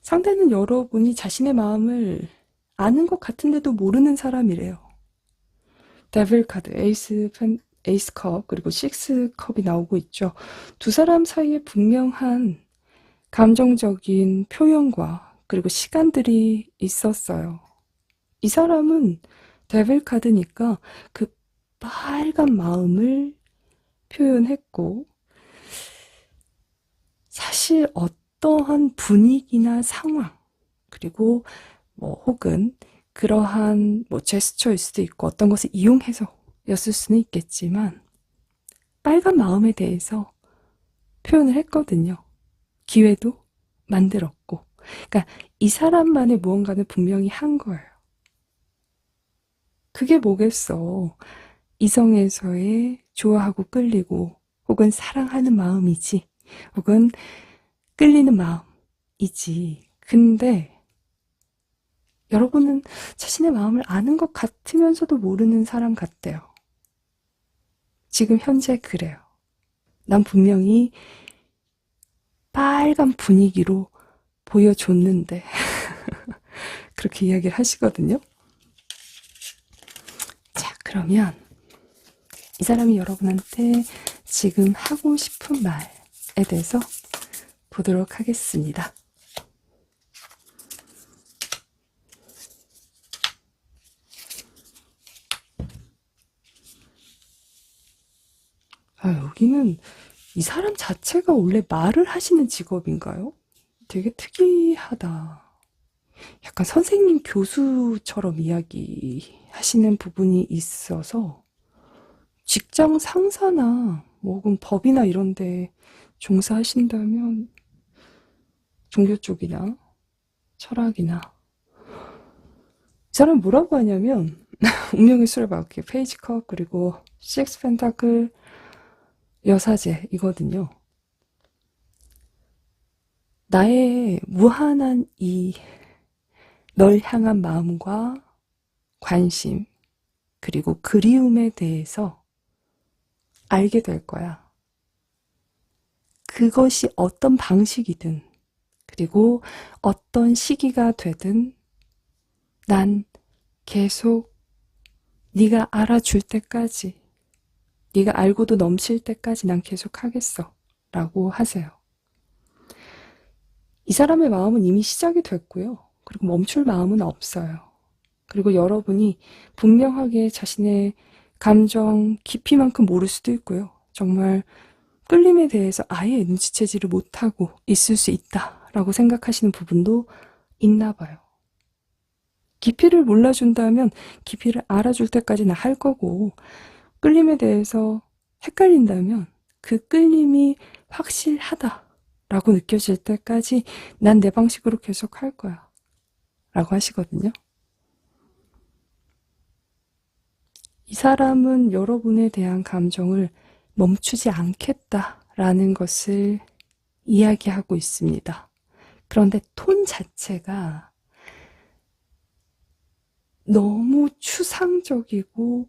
상대는 여러분이 자신의 마음을 아는 것 같은데도 모르는 사람이래요. 데빌 카드, 에이스 컵, 그리고 식스 컵이 나오고 있죠. 두 사람 사이에 분명한 감정적인 표현과 그리고 시간들이 있었어요. 이 사람은 데빌 카드니까 그 빨간 마음을 표현했고, 사실 어떠한 분위기나 상황, 그리고 혹은 그러한 제스처일 수도 있고 어떤 것을 이용해서 였을 수는 있겠지만 빨간 마음에 대해서 표현을 했거든요. 기회도 만들었고, 그러니까 이 사람만의 무언가는 분명히 한 거예요. 그게 뭐겠어. 이성에서의 좋아하고 끌리고 혹은 사랑하는 마음이지, 혹은 끌리는 마음이지. 근데 여러분은 자신의 마음을 아는 것 같으면서도 모르는 사람 같대요. 지금 현재 그래요. 난 분명히 빨간 분위기로 보여줬는데 그렇게 이야기를 하시거든요. 자, 그러면 이 사람이 여러분한테 지금 하고 싶은 말에 대해서 보도록 하겠습니다. 여기는 이 사람 자체가 원래 말을 하시는 직업인가요? 되게 특이하다. 약간 선생님, 교수처럼 이야기하시는 부분이 있어서 직장 상사나 혹은 법이나 이런 데 종사하신다면 종교 쪽이나 철학이나. 이 사람 뭐라고 하냐면 운명의 수를 받게 페이지 컵, 그리고 식스 펜타클, 여사제이거든요. 나의 무한한 널 향한 마음과 관심, 그리고 그리움에 대해서 알게 될 거야. 그것이 어떤 방식이든, 그리고 어떤 시기가 되든 난 계속 네가 알아줄 때까지, 네가 알고도 넘칠 때까지 난 계속 하겠어 라고 하세요. 이 사람의 마음은 이미 시작이 됐고요. 그리고 멈출 마음은 없어요. 그리고 여러분이 분명하게 자신의 감정 깊이만큼 모를 수도 있고요. 정말 끌림에 대해서 아예 눈치채지를 못하고 있을 수 있다라고 생각하시는 부분도 있나 봐요. 깊이를 몰라준다면 깊이를 알아줄 때까지는 할 거고, 끌림에 대해서 헷갈린다면 그 끌림이 확실하다라고 느껴질 때까지 난 내 방식으로 계속 할 거야 라고 하시거든요. 이 사람은 여러분에 대한 감정을 멈추지 않겠다라는 것을 이야기하고 있습니다. 그런데 톤 자체가 너무 추상적이고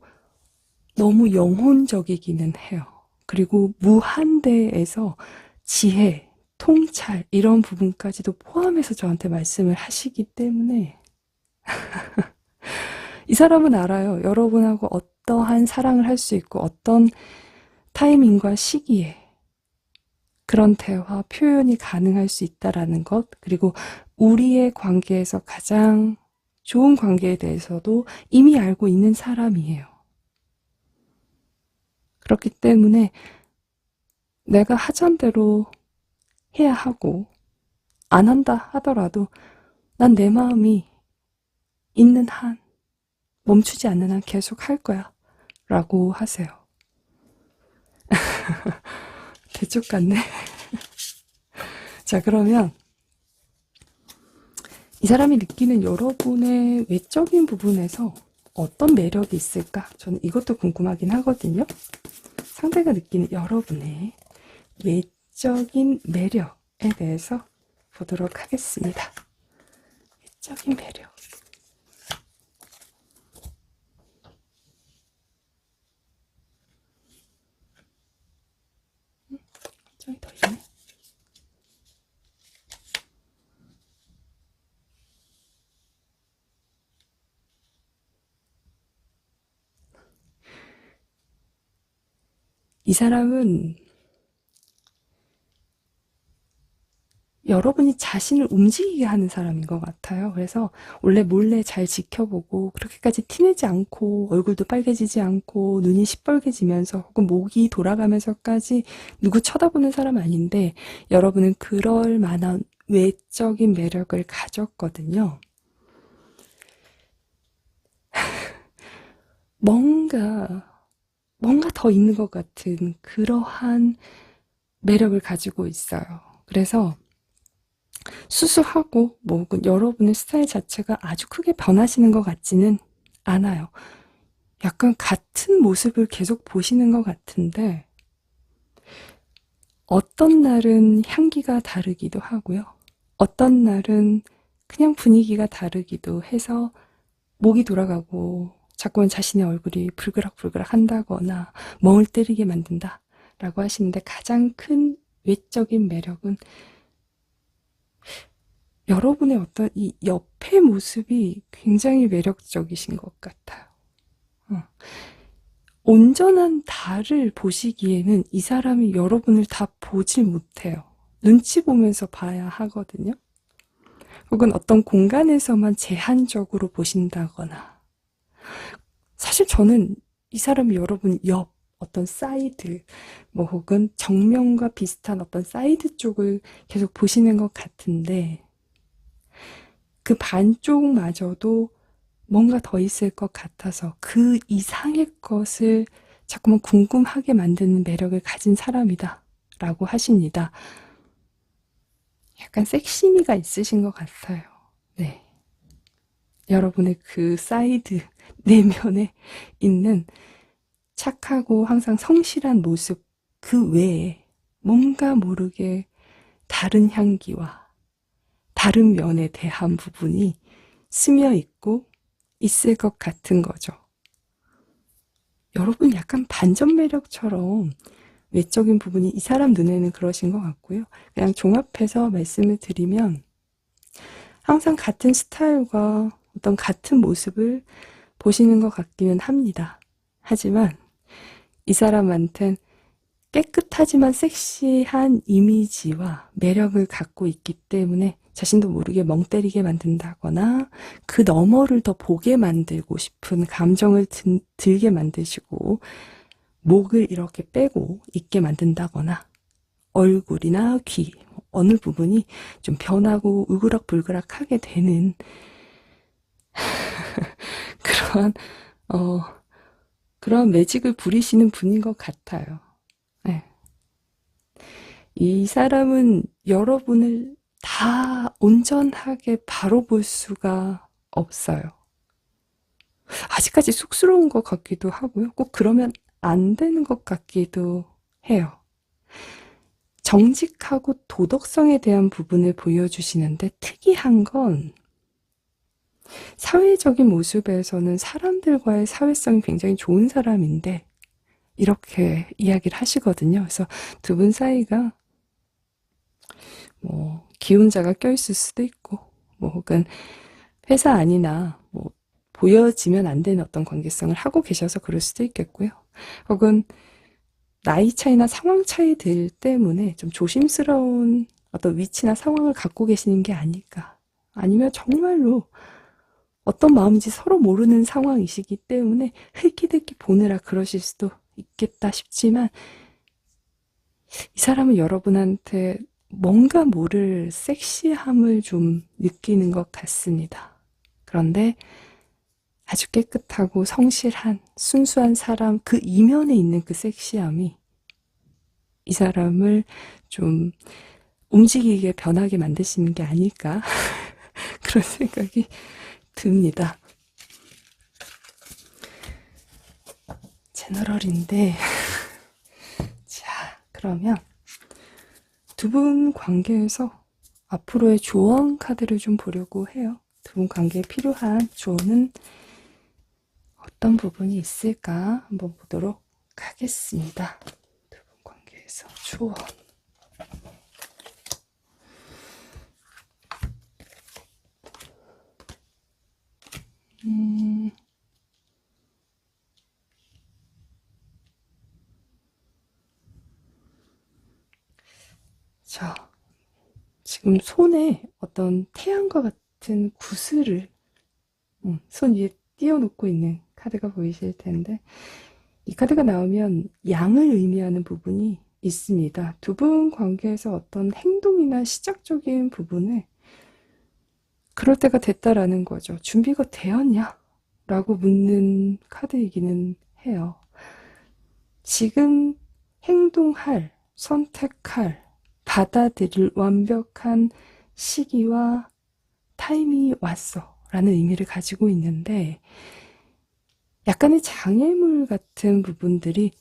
너무 영혼적이기는 해요. 그리고 무한대에서 지혜, 통찰 이런 부분까지도 포함해서 저한테 말씀을 하시기 때문에 이 사람은 알아요. 여러분하고 어떠한 사랑을 할 수 있고 어떤 타이밍과 시기에 그런 대화, 표현이 가능할 수 있다라는 것, 그리고 우리의 관계에서 가장 좋은 관계에 대해서도 이미 알고 있는 사람이에요. 그렇기 때문에 내가 하자는 대로 해야 하고, 안 한다 하더라도 난 내 마음이 있는 한 멈추지 않는 한 계속 할 거야 라고 하세요. 대쪽 같네. 자, 그러면 이 사람이 느끼는 여러분의 외적인 부분에서 어떤 매력이 있을까? 저는 이것도 궁금하긴 하거든요. 상대가 느끼는 여러분의 외적인 매력에 대해서 보도록 하겠습니다. 외적인 매력. 저기 더 있네. 이 사람은 여러분이 자신을 움직이게 하는 사람인 것 같아요. 그래서 원래 몰래 잘 지켜보고 그렇게까지 티내지 않고 얼굴도 빨개지지 않고 눈이 시뻘개지면서 혹은 목이 돌아가면서까지 누구 쳐다보는 사람 아닌데 여러분은 그럴 만한 외적인 매력을 가졌거든요. 뭔가 더 있는 것 같은 그러한 매력을 가지고 있어요. 그래서 수수하고 뭐 혹은 여러분의 스타일 자체가 아주 크게 변하시는 것 같지는 않아요. 약간 같은 모습을 계속 보시는 것 같은데 어떤 날은 향기가 다르기도 하고요. 어떤 날은 그냥 분위기가 다르기도 해서 목이 돌아가고 자꾸만 자신의 얼굴이 불그락불그락 한다거나 멍을 때리게 만든다 라고 하시는데 가장 큰 외적인 매력은 여러분의 어떤 이 옆의 모습이 굉장히 매력적이신 것 같아요. 온전한 다를 보시기에는 이 사람이 여러분을 다 보질 못해요. 눈치 보면서 봐야 하거든요. 혹은 어떤 공간에서만 제한적으로 보신다거나. 사실 저는 이 사람이 여러분 옆, 어떤 사이드, 뭐 혹은 정면과 비슷한 어떤 사이드 쪽을 계속 보시는 것 같은데 그 반쪽마저도 뭔가 더 있을 것 같아서 그 이상의 것을 자꾸만 궁금하게 만드는 매력을 가진 사람이다 라고 하십니다. 약간 섹시미가 있으신 것 같아요. 네. 여러분의 그 사이드 내면에 있는 착하고 항상 성실한 모습 그 외에 뭔가 모르게 다른 향기와 다른 면에 대한 부분이 스며 있고 있을 것 같은 거죠. 여러분 약간 반전 매력처럼 외적인 부분이 이 사람 눈에는 그러신 것 같고요. 그냥 종합해서 말씀을 드리면 항상 같은 스타일과 어떤 같은 모습을 보시는 것 같기는 합니다. 하지만 이 사람한텐 깨끗하지만 섹시한 이미지와 매력을 갖고 있기 때문에 자신도 모르게 멍 때리게 만든다거나 그 너머를 더 보게 만들고 싶은 감정을 들게 만드시고 목을 이렇게 빼고 있게 만든다거나 얼굴이나 귀 어느 부분이 좀 변하고 울그락불그락하게 되는 그런 그런 매직을 부리시는 분인 것 같아요. 네. 이 사람은 여러분을 다 온전하게 바로 볼 수가 없어요. 아직까지 쑥스러운 것 같기도 하고요. 꼭 그러면 안 되는 것 같기도 해요. 정직하고 도덕성에 대한 부분을 보여주시는데 특이한 건 사회적인 모습에서는 사람들과의 사회성이 굉장히 좋은 사람인데 이렇게 이야기를 하시거든요. 그래서 두 분 사이가 뭐 기혼자가 껴있을 수도 있고 뭐 혹은 회사 안이나 뭐 보여지면 안 되는 어떤 관계성을 하고 계셔서 그럴 수도 있겠고요. 혹은 나이 차이나 상황 차이들 때문에 좀 조심스러운 어떤 위치나 상황을 갖고 계시는 게 아닐까. 아니면 정말로 어떤 마음인지 서로 모르는 상황이시기 때문에 흘끼들끼 보느라 그러실 수도 있겠다 싶지만 이 사람은 여러분한테 뭔가 모를 섹시함을 좀 느끼는 것 같습니다. 그런데 아주 깨끗하고 성실한 순수한 사람 그 이면에 있는 그 섹시함이 이 사람을 좀 움직이게 변하게 만드시는 게 아닐까 그런 생각이 듭니다. 제너럴인데 자, 그러면 두 분 관계에서 앞으로의 조언 카드를 좀 보려고 해요. 두 분 관계에 필요한 조언은 어떤 부분이 있을까 한번 보도록 하겠습니다. 두 분 관계에서 조언. 자, 지금 손에 어떤 태양과 같은 구슬을 손 위에 띄워놓고 있는 카드가 보이실 텐데 이 카드가 나오면 양을 의미하는 부분이 있습니다. 두 분 관계에서 어떤 행동이나 시작적인 부분에 그럴 때가 됐다라는 거죠. 준비가 되었냐? 라고 묻는 카드이기는 해요. 지금 행동할, 선택할, 받아들일 완벽한 시기와 타이밍이 왔어 라는 의미를 가지고 있는데 약간의 장애물 같은 부분들이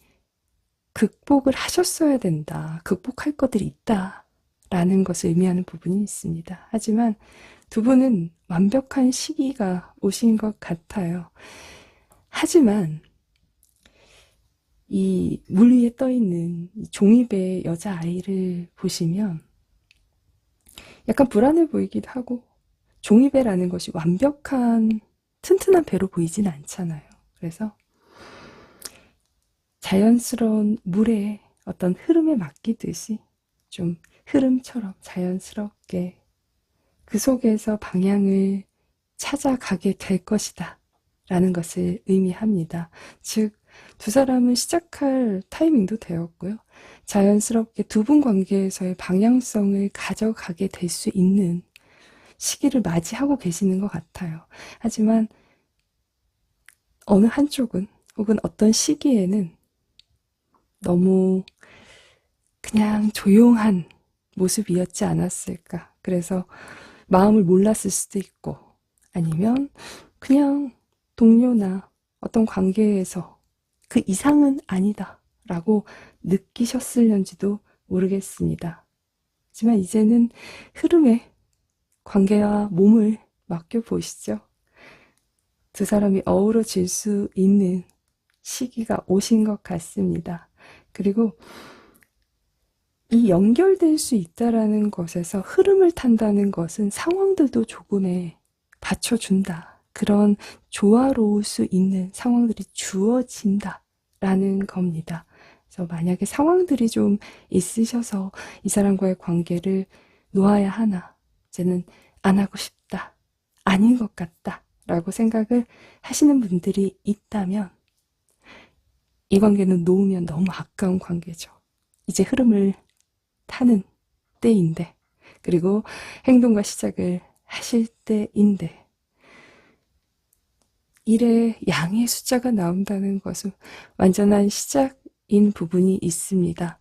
극복을 하셨어야 된다. 극복할 것들이 있다. 라는 것을 의미하는 부분이 있습니다. 하지만 두 분은 완벽한 시기가 오신 것 같아요. 하지만 이 물 위에 떠있는 종이배 여자아이를 보시면 약간 불안해 보이기도 하고 종이배라는 것이 완벽한 튼튼한 배로 보이진 않잖아요. 그래서 자연스러운 물의 어떤 흐름에 맡기듯이 좀 흐름처럼 자연스럽게 그 속에서 방향을 찾아가게 될 것이다 라는 것을 의미합니다. 즉, 두 사람은 시작할 타이밍도 되었고요. 자연스럽게 두 분 관계에서의 방향성을 가져가게 될 수 있는 시기를 맞이하고 계시는 것 같아요. 하지만 어느 한쪽은 혹은 어떤 시기에는 너무 그냥 조용한 모습이었지 않았을까. 그래서 마음을 몰랐을 수도 있고 아니면 그냥 동료나 어떤 관계에서 그 이상은 아니다 라고 느끼셨을는지도 모르겠습니다. 하지만 이제는 흐름에 관계와 몸을 맡겨보시죠. 두 사람이 어우러질 수 있는 시기가 오신 것 같습니다. 그리고 이 연결될 수 있다라는 것에서 흐름을 탄다는 것은 상황들도 조금에 받쳐준다. 그런 조화로울 수 있는 상황들이 주어진다라는 겁니다. 그래서 만약에 상황들이 좀 있으셔서 이 사람과의 관계를 놓아야 하나, 이제는 안 하고 싶다, 아닌 것 같다 라고 생각을 하시는 분들이 있다면 이 관계는 놓으면 너무 아까운 관계죠. 이제 흐름을 타는 때인데, 그리고 행동과 시작을 하실 때인데, 일에 양의 숫자가 나온다는 것은 완전한 시작인 부분이 있습니다.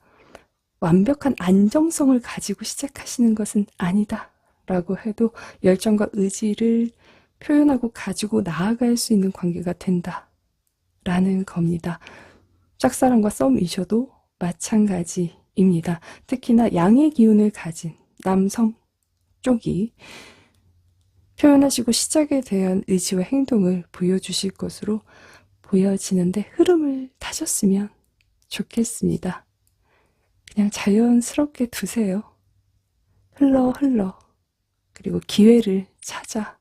완벽한 안정성을 가지고 시작하시는 것은 아니다 라고 해도 열정과 의지를 표현하고 가지고 나아갈 수 있는 관계가 된다 라는 겁니다. 짝사랑과 썸이셔도 마찬가지입니다. 특히나 양의 기운을 가진 남성 쪽이 표현하시고 시작에 대한 의지와 행동을 보여주실 것으로 보여지는데 흐름을 타셨으면 좋겠습니다. 그냥 자연스럽게 두세요. 흘러. 그리고 기회를 찾아,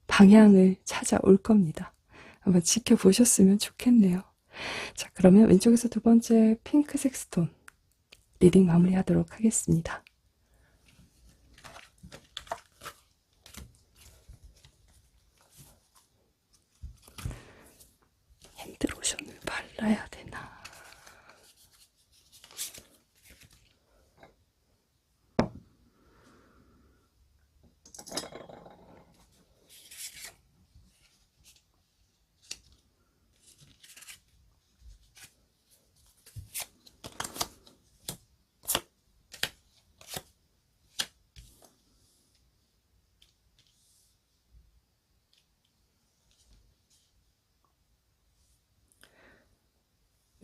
방향을 찾아올 겁니다. 한번 지켜보셨으면 좋겠네요. 자, 그러면 왼쪽에서 두 번째 핑크색 스톤 리딩 마무리하도록 하겠습니다. 핸드로션을 발라야 되나?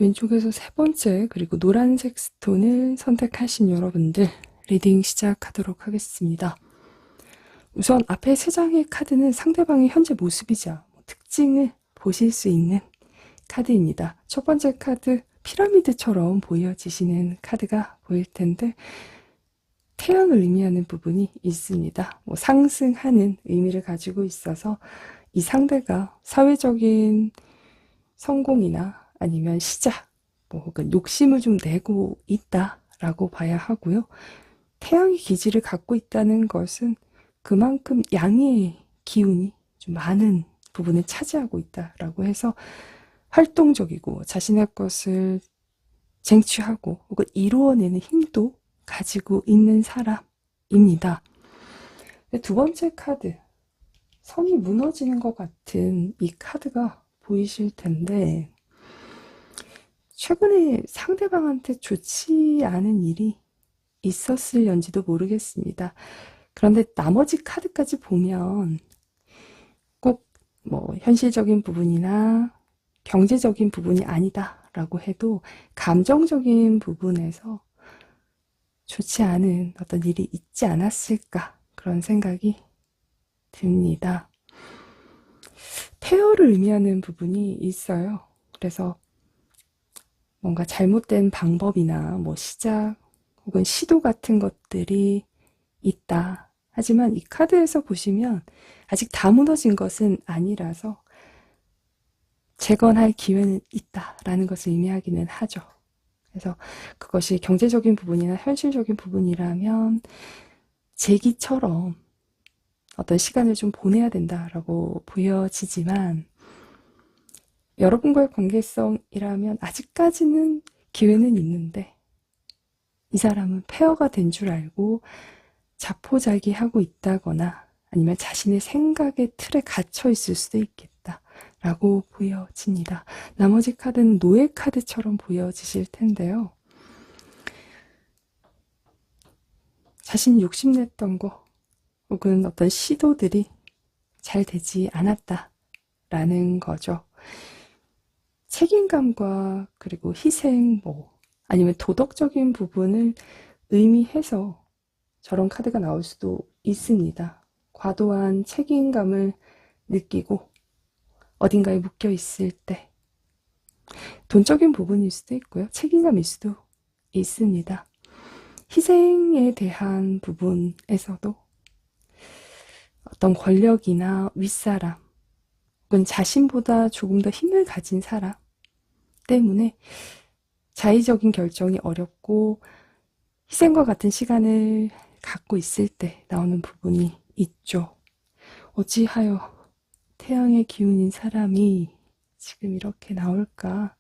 왼쪽에서 세 번째, 그리고 노란색 스톤을 선택하신 여러분들 리딩 시작하도록 하겠습니다. 우선 앞에 세 장의 카드는 상대방의 현재 모습이자 특징을 보실 수 있는 카드입니다. 첫 번째 카드, 피라미드처럼 보여지시는 카드가 보일 텐데 태양을 의미하는 부분이 있습니다. 상승하는 의미를 가지고 있어서 이 상대가 사회적인 성공이나 아니면 시작, 혹은 욕심을 좀 내고 있다라고 봐야 하고요. 태양의 기질을 갖고 있다는 것은 그만큼 양의 기운이 좀 많은 부분을 차지하고 있다라고 해서 활동적이고 자신의 것을 쟁취하고 혹은 이루어내는 힘도 가지고 있는 사람입니다. 두 번째 카드, 성이 무너지는 것 같은 이 카드가 보이실 텐데 최근에 상대방한테 좋지 않은 일이 있었을런지도 모르겠습니다. 그런데 나머지 카드까지 보면 꼭 현실적인 부분이나 경제적인 부분이 아니다라고 해도 감정적인 부분에서 좋지 않은 어떤 일이 있지 않았을까 그런 생각이 듭니다. 폐허를 의미하는 부분이 있어요. 그래서 뭔가 잘못된 방법이나 시작 혹은 시도 같은 것들이 있다. 하지만 이 카드에서 보시면 아직 다 무너진 것은 아니라서 재건할 기회는 있다라는 것을 의미하기는 하죠. 그래서 그것이 경제적인 부분이나 현실적인 부분이라면 재기처럼 어떤 시간을 좀 보내야 된다라고 보여지지만 여러분과의 관계성이라면 아직까지는 기회는 있는데 이 사람은 폐허가 된 줄 알고 자포자기하고 있다거나 아니면 자신의 생각의 틀에 갇혀 있을 수도 있겠다라고 보여집니다. 나머지 카드는 노예 카드처럼 보여지실 텐데요. 자신이 욕심냈던 거 혹은 어떤 시도들이 잘 되지 않았다라는 거죠. 책임감과 그리고 희생, 아니면 도덕적인 부분을 의미해서 저런 카드가 나올 수도 있습니다. 과도한 책임감을 느끼고 어딘가에 묶여 있을 때 돈적인 부분일 수도 있고요. 책임감일 수도 있습니다. 희생에 대한 부분에서도 어떤 권력이나 윗사람 혹은 자신보다 조금 더 힘을 가진 사람 때문에 자의적인 결정이 어렵고 희생과 같은 시간을 갖고 있을 때 나오는 부분이 있죠. 어찌하여 태양의 기운인 사람이 지금 이렇게 나올까?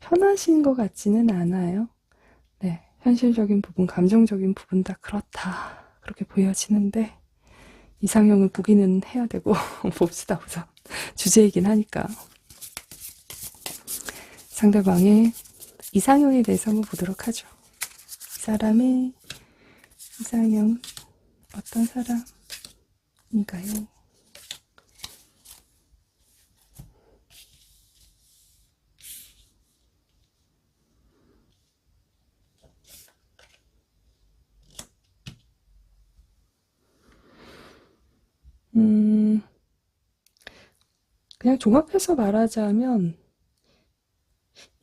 편하신 것 같지는 않아요. 네, 현실적인 부분, 감정적인 부분 다 그렇다. 그렇게 보여지는데 이상형을 보기는 해야 되고 봅시다 우선. 주제이긴 하니까. 상대방의 이상형에 대해서 한번 보도록 하죠. 이 사람의 이상형 어떤 사람인가요? 그냥 종합해서 말하자면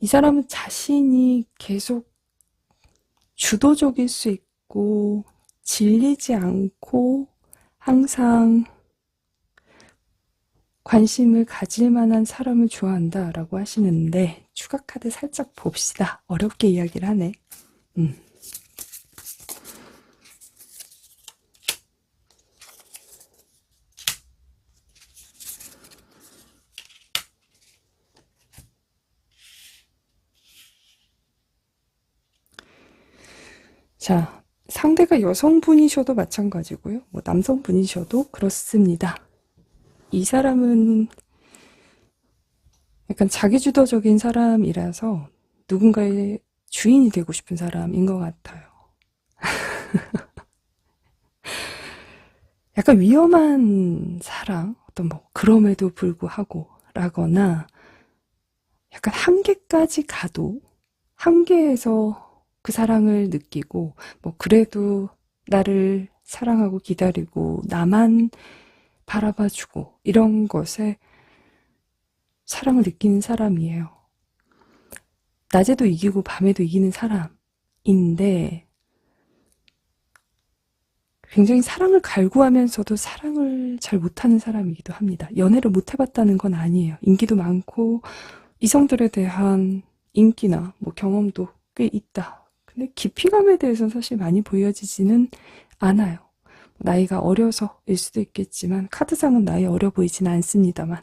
이 사람은 자신이 계속 주도적일 수 있고 질리지 않고 항상 관심을 가질 만한 사람을 좋아한다라고 하시는데 추가 카드 살짝 봅시다. 어렵게 이야기를 하네. 자, 상대가 여성분이셔도 마찬가지고요. 남성분이셔도 그렇습니다. 이 사람은 약간 자기주도적인 사람이라서 누군가의 주인이 되고 싶은 사람인 것 같아요. 약간 위험한 사랑, 그럼에도 불구하고 라거나 약간 한계까지 가도 한계에서 그 사랑을 느끼고 뭐 그래도 나를 사랑하고 기다리고 나만 바라봐주고 이런 것에 사랑을 느끼는 사람이에요. 낮에도 이기고 밤에도 이기는 사람인데 굉장히 사랑을 갈구하면서도 사랑을 잘 못하는 사람이기도 합니다. 연애를 못 해봤다는 건 아니에요. 인기도 많고 이성들에 대한 인기나 뭐 경험도 꽤 있다. 근데 깊이감에 대해서는 사실 많이 보여지지는 않아요. 나이가 어려서일 수도 있겠지만 카드상은 나이 어려 보이진 않습니다만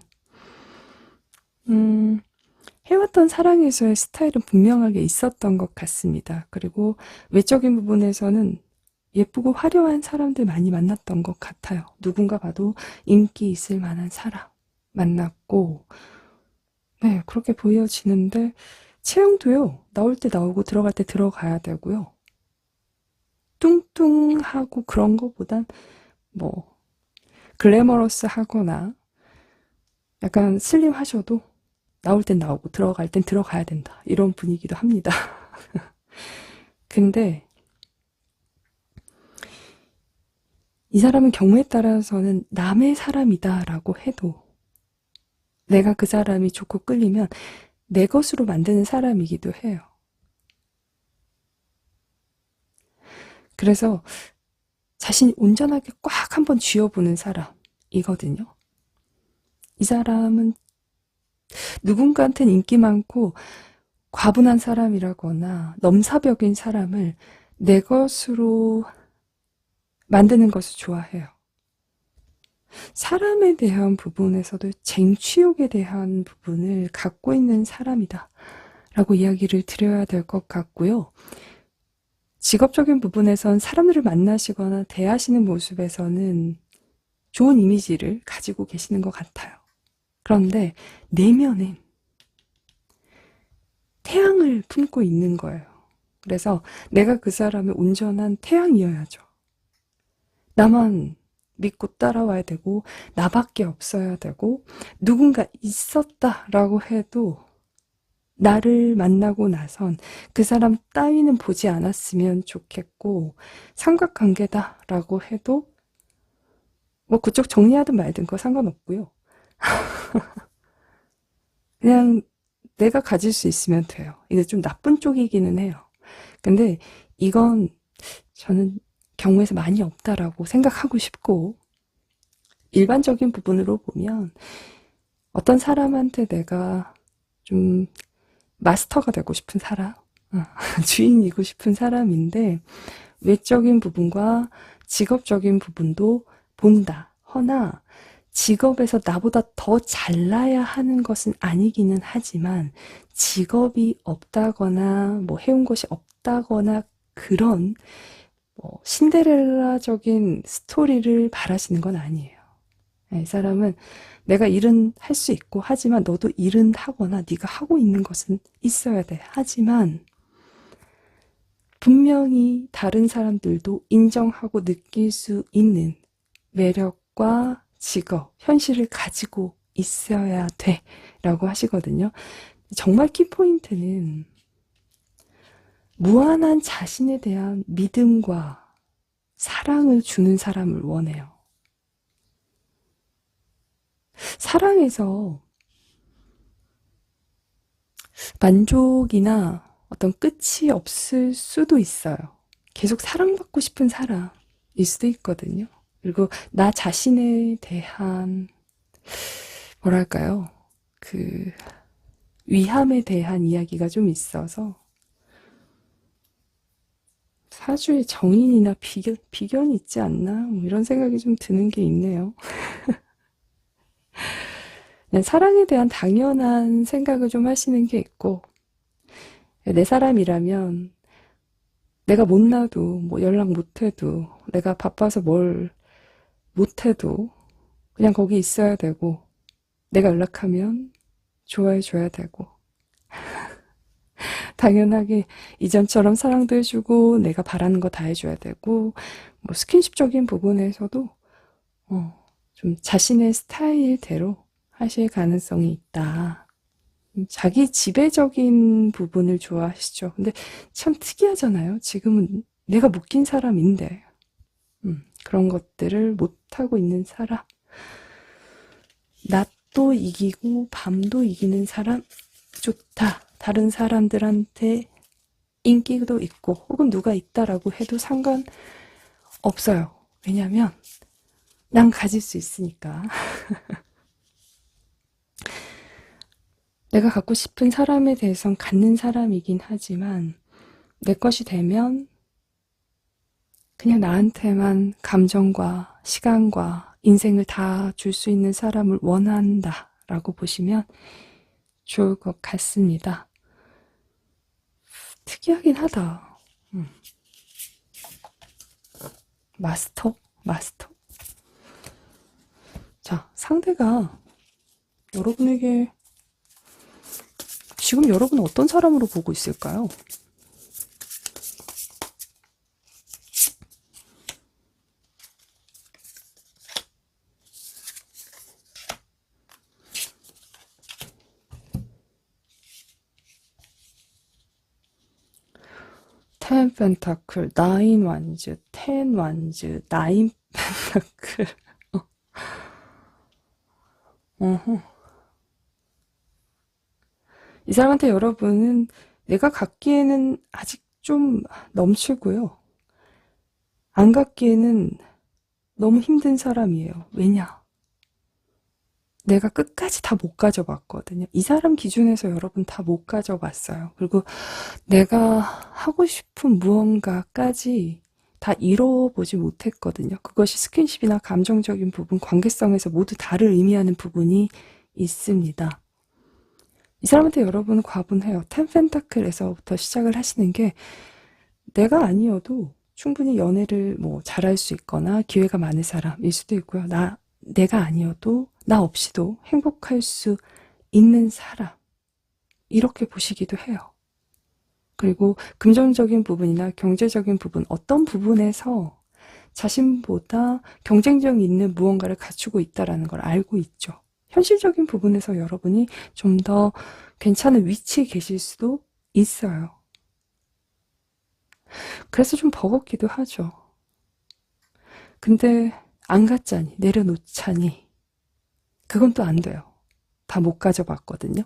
해왔던 사랑에서의 스타일은 분명하게 있었던 것 같습니다. 그리고 외적인 부분에서는 예쁘고 화려한 사람들 많이 만났던 것 같아요. 누군가 봐도 인기 있을 만한 사람 만났고 네, 그렇게 보여지는데 체형도요. 나올 때 나오고 들어갈 때 들어가야 되고요. 뚱뚱하고 그런 거보단 뭐 글래머러스 하거나 약간 슬림하셔도 나올 땐 나오고 들어갈 땐 들어가야 된다. 이런 분위기도 합니다. 근데 이 사람은 경우에 따라서는 남의 사람이다라고 해도 내가 그 사람이 좋고 끌리면 내 것으로 만드는 사람이기도 해요. 그래서 자신이 온전하게 꽉 한번 쥐어보는 사람이거든요. 이 사람은 누군가한테는 인기 많고 과분한 사람이라거나 넘사벽인 사람을 내 것으로 만드는 것을 좋아해요. 사람에 대한 부분에서도 쟁취욕에 대한 부분을 갖고 있는 사람이다 라고 이야기를 드려야 될 것 같고요. 직업적인 부분에선 사람들을 만나시거나 대하시는 모습에서는 좋은 이미지를 가지고 계시는 것 같아요. 그런데 내면엔 태양을 품고 있는 거예요. 그래서 내가 그 사람의 온전한 태양이어야죠. 나만 믿고 따라와야 되고 나밖에 없어야 되고 누군가 있었다라고 해도 나를 만나고 나선 그 사람 따위는 보지 않았으면 좋겠고 삼각관계다라고 해도 뭐 그쪽 정리하든 말든 그거 상관없고요. 그냥 내가 가질 수 있으면 돼요. 이게 좀 나쁜 쪽이기는 해요. 근데 이건 저는 경우에서 많이 없다라고 생각하고 싶고 일반적인 부분으로 보면 어떤 사람한테 내가 좀 마스터가 되고 싶은 사람, 주인이고 싶은 사람인데 외적인 부분과 직업적인 부분도 본다. 허나 직업에서 나보다 더 잘나야 하는 것은 아니기는 하지만 직업이 없다거나 뭐 해온 것이 없다거나 그런 뭐 신데렐라적인 스토리를 바라시는 건 아니에요. 이 사람은 내가 일은 할 수 있고 하지만 너도 일은 하거나 네가 하고 있는 것은 있어야 돼. 하지만 분명히 다른 사람들도 인정하고 느낄 수 있는 매력과 직업, 현실을 가지고 있어야 돼 라고 하시거든요. 정말 키포인트는 무한한 자신에 대한 믿음과 사랑을 주는 사람을 원해요. 사랑에서 만족이나 어떤 끝이 없을 수도 있어요. 계속 사랑받고 싶은 사람일 수도 있거든요. 그리고 나 자신에 대한 뭐랄까요? 그 위함에 대한 이야기가 좀 있어서 사주에 정인이나 비견이 있지 않나? 뭐 이런 생각이 좀 드는 게 있네요. 그냥 사랑에 대한 당연한 생각을 좀 하시는 게 있고 내 사람이라면 내가 못나도 뭐 연락 못해도 내가 바빠서 뭘 못해도 그냥 거기 있어야 되고 내가 연락하면 좋아해 줘야 되고 당연하게 이전처럼 사랑도 해주고 내가 바라는 거 다 해줘야 되고 뭐 스킨십적인 부분에서도 좀 자신의 스타일대로 하실 가능성이 있다. 자기 지배적인 부분을 좋아하시죠. 근데 참 특이하잖아요. 지금은 내가 묶인 사람인데 그런 것들을 못하고 있는 사람. 낮도 이기고 밤도 이기는 사람 좋다. 다른 사람들한테 인기도 있고 혹은 누가 있다라고 해도 상관없어요. 왜냐면 난 가질 수 있으니까. 내가 갖고 싶은 사람에 대해선 갖는 사람이긴 하지만 내 것이 되면 그냥 나한테만 감정과 시간과 인생을 다 줄 수 있는 사람을 원한다 라고 보시면 좋을 것 같습니다. 특이하긴 하다. 마스터? 마스터? 자, 상대가 여러분에게 지금 여러분은 어떤 사람으로 보고 있을까요? 텐 펜타클, 나인 완즈, 텐 완즈, 나인 펜타클. 이 사람한테 여러분은 내가 갖기에는 아직 좀 넘치고요. 안 갖기에는 너무 힘든 사람이에요. 왜냐? 내가 끝까지 다 못 가져봤거든요. 이 사람 기준에서 여러분 다 못 가져봤어요. 그리고 내가 하고 싶은 무언가까지 다 이뤄보지 못했거든요. 그것이 스킨십이나 감정적인 부분, 관계성에서 모두 다를 의미하는 부분이 있습니다. 이 사람한테 여러분은 과분해요. 텐 펜타클에서부터 시작을 하시는 게 내가 아니어도 충분히 연애를 뭐 잘할 수 있거나 기회가 많은 사람일 수도 있고요. 내가 아니어도 나 없이도 행복할 수 있는 사람 이렇게 보시기도 해요. 그리고 금전적인 부분이나 경제적인 부분 어떤 부분에서 자신보다 경쟁력 있는 무언가를 갖추고 있다는 걸 알고 있죠. 현실적인 부분에서 여러분이 좀 더 괜찮은 위치에 계실 수도 있어요. 그래서 좀 버겁기도 하죠. 근데 안 갖자니, 내려놓자니 그건 또 안 돼요. 다 못 가져봤거든요.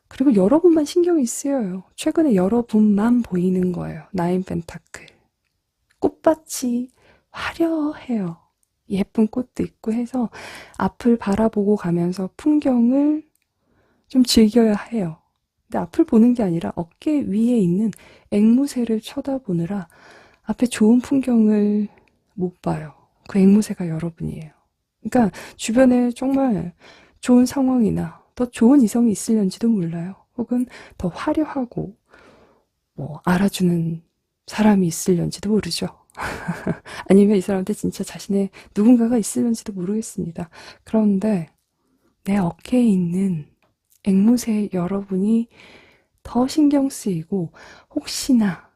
그리고 여러분만 신경이 쓰여요. 최근에 여러분만 보이는 거예요. 나인 펜타클. 꽃밭이 화려해요. 예쁜 꽃도 있고 해서 앞을 바라보고 가면서 풍경을 좀 즐겨야 해요. 근데 앞을 보는 게 아니라 어깨 위에 있는 앵무새를 쳐다보느라 앞에 좋은 풍경을 못 봐요. 그 앵무새가 여러분이에요. 그러니까 주변에 정말 좋은 상황이나 더 좋은 이성이 있을는지도 몰라요. 혹은 더 화려하고 뭐 알아주는 사람이 있을는지도 모르죠. 아니면 이 사람한테 진짜 자신의 누군가가 있을는지도 모르겠습니다. 그런데 내 어깨에 있는 앵무새 여러분이 더 신경 쓰이고 혹시나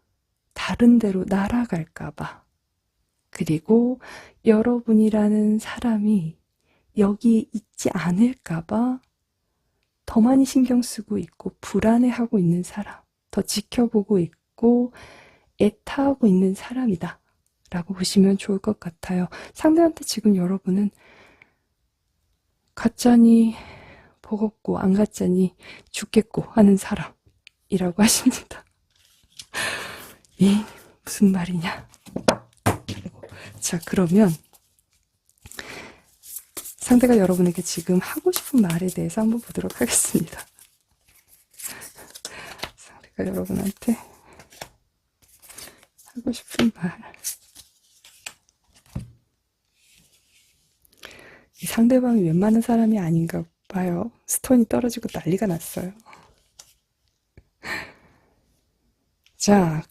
다른 데로 날아갈까봐 그리고 여러분이라는 사람이 여기에 있지 않을까봐 더 많이 신경 쓰고 있고 불안해하고 있는 사람, 더 지켜보고 있고 애타하고 있는 사람이다 라고 보시면 좋을 것 같아요. 상대한테 지금 여러분은 갖자니 버겁고 안 갖자니 죽겠고 하는 사람이라고 하십니다. 이 무슨 말이냐. 자, 그러면 상대가 여러분에게 지금 하고 싶은 말에 대해서 한번 보도록 하겠습니다. 상대가 여러분한테 하고 싶은 말. 이 상대방이 웬만한 사람이 아닌가 봐요. 스톤이 떨어지고 난리가 났어요. 자,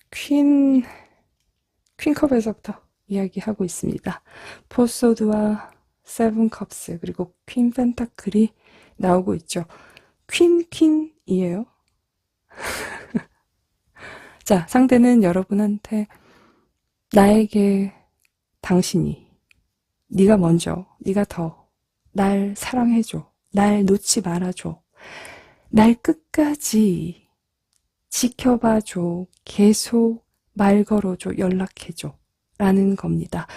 퀸컵에서부터 이야기하고 있습니다. 포소드와 세븐 컵스 그리고 퀸 펜타클이 나오고 있죠. 퀸이에요. 자, 상대는 여러분한테 나에게 당신이 네가 먼저, 네가 더 날 사랑해줘 날 놓지 말아줘. 날 끝까지 지켜봐줘. 계속 말 걸어줘. 연락해줘. 라는 겁니다.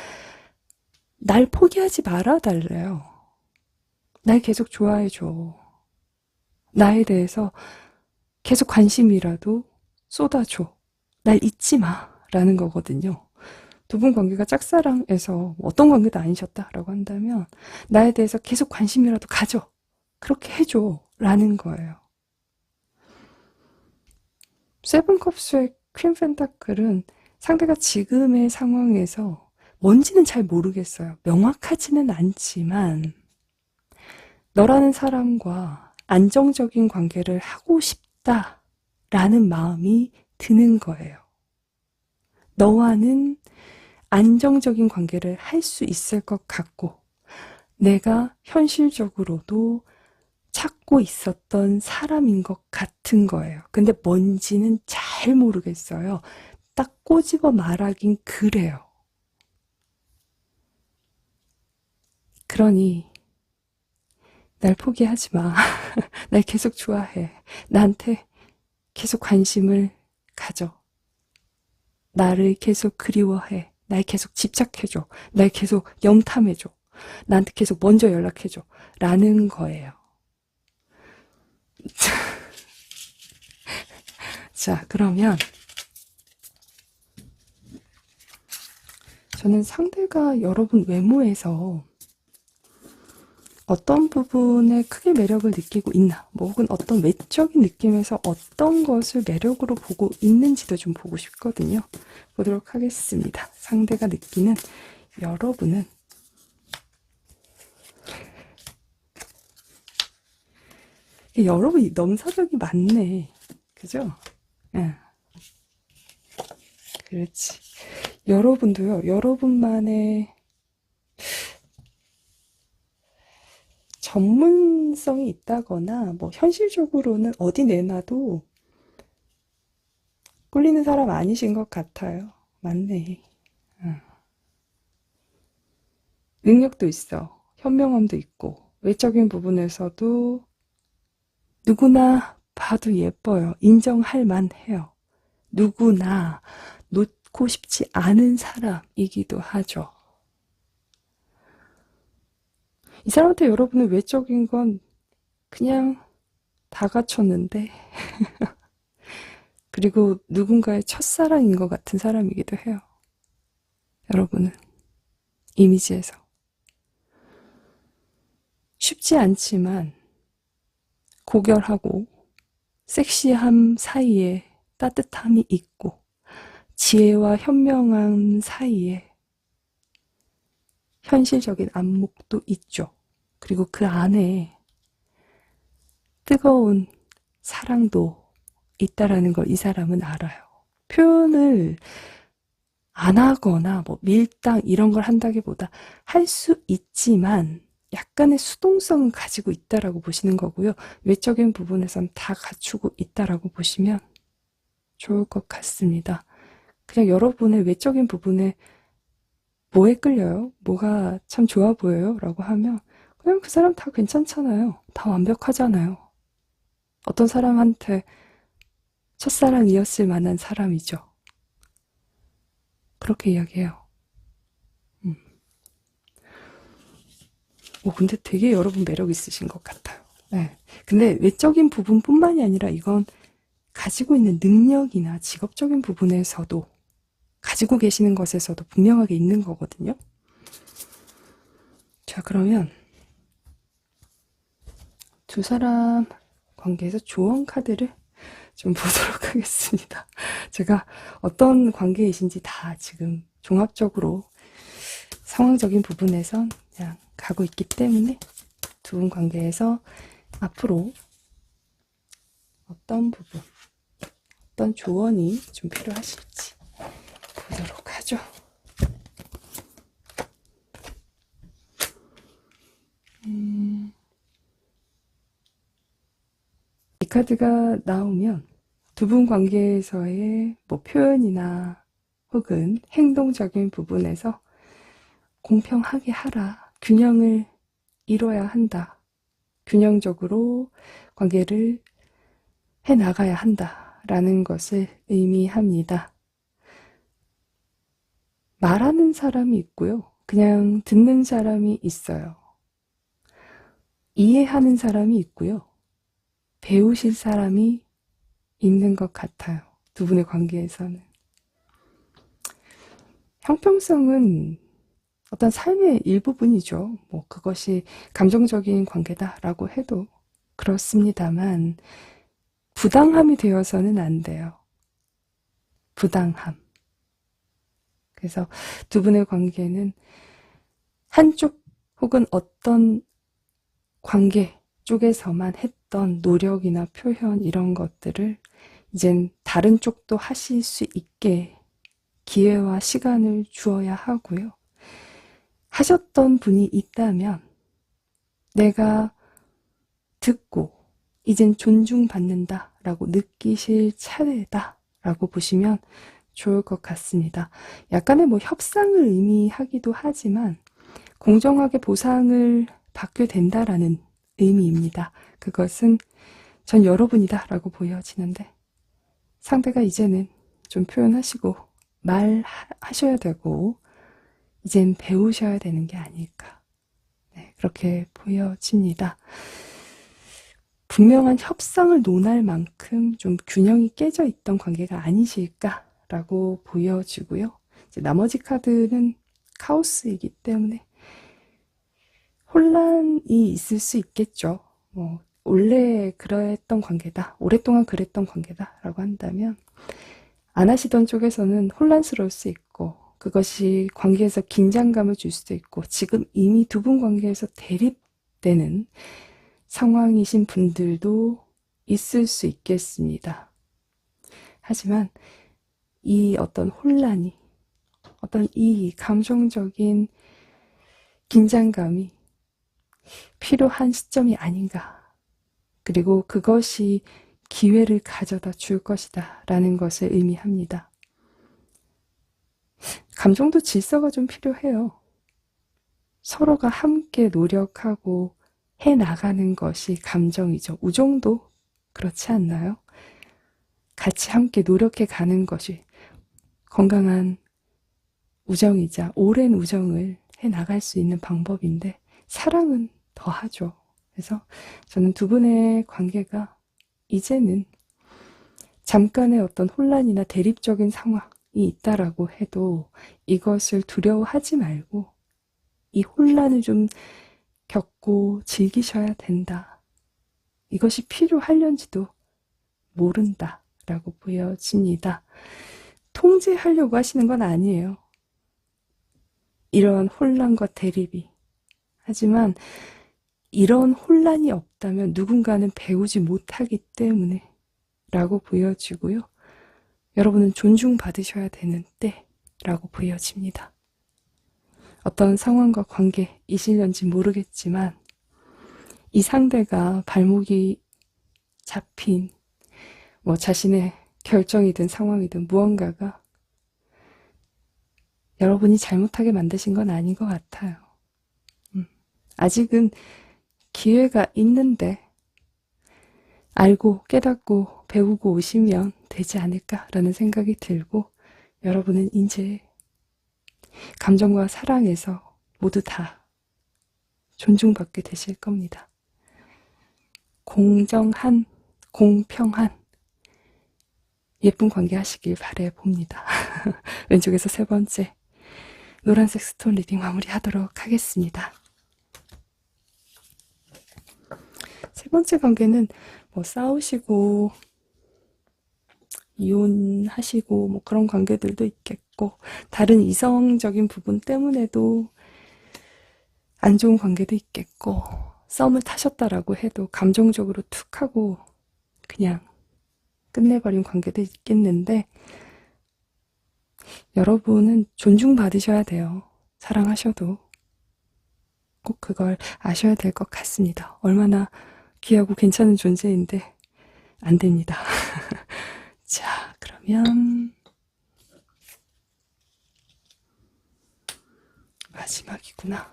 날 포기하지 말아달래요. 날 계속 좋아해줘. 나에 대해서 계속 관심이라도 쏟아줘. 날 잊지 마. 라는 거거든요. 두 분 관계가 짝사랑에서 어떤 관계도 아니셨다라고 한다면 나에 대해서 계속 관심이라도 가져. 그렇게 해줘. 라는 거예요. 세븐컵스의 퀸 펜타클은 상대가 지금의 상황에서 뭔지는 잘 모르겠어요. 명확하지는 않지만 너라는 사람과 안정적인 관계를 하고 싶다라는 마음이 드는 거예요. 너와는 안정적인 관계를 할 수 있을 것 같고 내가 현실적으로도 찾고 있었던 사람인 것 같은 거예요. 근데 뭔지는 잘 모르겠어요. 딱 꼬집어 말하긴 그래요. 그러니 날 포기하지 마. 날 계속 좋아해. 나한테 계속 관심을 가져. 나를 계속 그리워해. 날 계속 집착해줘. 날 계속 염탐해줘. 나한테 계속 먼저 연락해줘. 라는 거예요. 자, 그러면 저는 상대가 여러분 외모에서 어떤 부분에 크게 매력을 느끼고 있나, 뭐 혹은 어떤 외적인 느낌에서 어떤 것을 매력으로 보고 있는지도 좀 보고 싶거든요. 보도록 하겠습니다. 상대가 느끼는 여러분은 여러분이 넘사벽이 많네. 그죠? 예. 그렇지. 여러분도요, 여러분만의 전문성이 있다거나, 뭐, 현실적으로는 어디 내놔도 꿀리는 사람 아니신 것 같아요. 맞네. 능력도 있어. 현명함도 있고, 외적인 부분에서도 누구나 봐도 예뻐요. 인정할 만해요. 누구나 놓고 싶지 않은 사람이기도 하죠. 이 사람한테 여러분은 외적인 건 그냥 다 갖췄는데, 그리고 누군가의 첫사랑인 것 같은 사람이기도 해요. 여러분은 이미지에서. 쉽지 않지만 고결하고 섹시함 사이에 따뜻함이 있고 지혜와 현명함 사이에 현실적인 안목도 있죠. 그리고 그 안에 뜨거운 사랑도 있다라는 걸 이 사람은 알아요. 표현을 안 하거나 뭐 밀당 이런 걸 한다기보다 할 수 있지만 약간의 수동성은 가지고 있다라고 보시는 거고요. 외적인 부분에선 다 갖추고 있다라고 보시면 좋을 것 같습니다. 그냥 여러분의 외적인 부분에 뭐에 끌려요? 뭐가 참 좋아 보여요? 라고 하면 그냥 그 사람 다 괜찮잖아요. 다 완벽하잖아요. 어떤 사람한테 첫사랑이었을 만한 사람이죠. 그렇게 이야기해요. 근데 되게 여러분 매력 있으신 것 같아요. 네. 근데 외적인 부분뿐만이 아니라 이건 가지고 있는 능력이나 직업적인 부분에서도 가지고 계시는 것에서도 분명하게 있는 거거든요. 자, 그러면 두 사람 관계에서 조언 카드를 좀 보도록 하겠습니다. 제가 어떤 관계이신지 다 지금 종합적으로 상황적인 부분에선 그냥 가고 있기 때문에 두 분 관계에서 앞으로 어떤 부분, 어떤 조언이 좀 필요하실지 보도록 하죠. 이 카드가 나오면 두 분 관계에서의 뭐 표현이나 혹은 행동적인 부분에서 공평하게 하라, 균형을 이뤄야 한다 균형적으로 관계를 해나가야 한다라는 것을 의미합니다. 말하는 사람이 있고요. 그냥 듣는 사람이 있어요. 이해하는 사람이 있고요. 배우실 사람이 있는 것 같아요. 두 분의 관계에서는. 형평성은 어떤 삶의 일부분이죠. 뭐 그것이 감정적인 관계다라고 해도 그렇습니다만 부당함이 되어서는 안 돼요. 부당함. 그래서 두 분의 관계는 한쪽 혹은 어떤 관계 쪽에서만 했던 노력이나 표현 이런 것들을 이젠 다른 쪽도 하실 수 있게 기회와 시간을 주어야 하고요. 하셨던 분이 있다면 내가 듣고 이젠 존중받는다 라고 느끼실 차례다 라고 보시면 좋을 것 같습니다. 약간의 뭐 협상을 의미하기도 하지만 공정하게 보상을 받게 된다라는 의미입니다. 그것은 전 여러분이다 라고 보여지는데 상대가 이제는 좀 표현하시고 말하셔야 되고 이젠 배우셔야 되는 게 아닐까. 네, 그렇게 보여집니다. 분명한 협상을 논할 만큼 좀 균형이 깨져 있던 관계가 아니실까라고 보여지고요. 이제 나머지 카드는 카오스이기 때문에 혼란이 있을 수 있겠죠. 뭐 원래 그랬던 관계다, 오랫동안 그랬던 관계다라고 한다면 안 하시던 쪽에서는 혼란스러울 수 있고 그것이 관계에서 긴장감을 줄 수도 있고 지금 이미 두 분 관계에서 대립되는 상황이신 분들도 있을 수 있겠습니다. 하지만 이 어떤 혼란이, 어떤 이 감정적인 긴장감이 필요한 시점이 아닌가. 그리고 그것이 기회를 가져다 줄 것이다 라는 것을 의미합니다. 감정도 질서가 좀 필요해요. 서로가 함께 노력하고 해나가는 것이 감정이죠. 우정도 그렇지 않나요? 같이 함께 노력해 가는 것이 건강한 우정이자 오랜 우정을 해나갈 수 있는 방법인데 사랑은 더하죠. 그래서 저는 두 분의 관계가 이제는 잠깐의 어떤 혼란이나 대립적인 상황이 있다라고 해도 이것을 두려워하지 말고 이 혼란을 좀 겪고 즐기셔야 된다. 이것이 필요할런지도 모른다 라고 보여집니다. 통제하려고 하시는 건 아니에요. 이런 혼란과 대립이. 하지만 이런 혼란이 없다면 누군가는 배우지 못하기 때문에 라고 보여지고요. 여러분은 존중받으셔야 되는 때라고 보여집니다. 어떤 상황과 관계이실런지 모르겠지만 이 상대가 발목이 잡힌 뭐 자신의 결정이든 상황이든 무언가가 여러분이 잘못하게 만드신 건 아닌 것 같아요. 아직은 기회가 있는데 알고 깨닫고 배우고 오시면 되지 않을까라는 생각이 들고 여러분은 이제 감정과 사랑에서 모두 다 존중받게 되실 겁니다. 공정한, 공평한 예쁜 관계 하시길 바라봅니다. 왼쪽에서 세 번째 노란색 스톤 리딩 마무리하도록 하겠습니다. 세 번째 관계는 뭐 싸우시고 이혼하시고 뭐 그런 관계들도 있겠고 다른 이성적인 부분 때문에도 안 좋은 관계도 있겠고 썸을 타셨다라고 해도 감정적으로 툭 하고 그냥 끝내버린 관계도 있겠는데 여러분은 존중받으셔야 돼요. 사랑하셔도 꼭 그걸 아셔야 될 것 같습니다. 얼마나 귀하고 괜찮은 존재인데 안 됩니다. 자, 그러면 마지막이구나.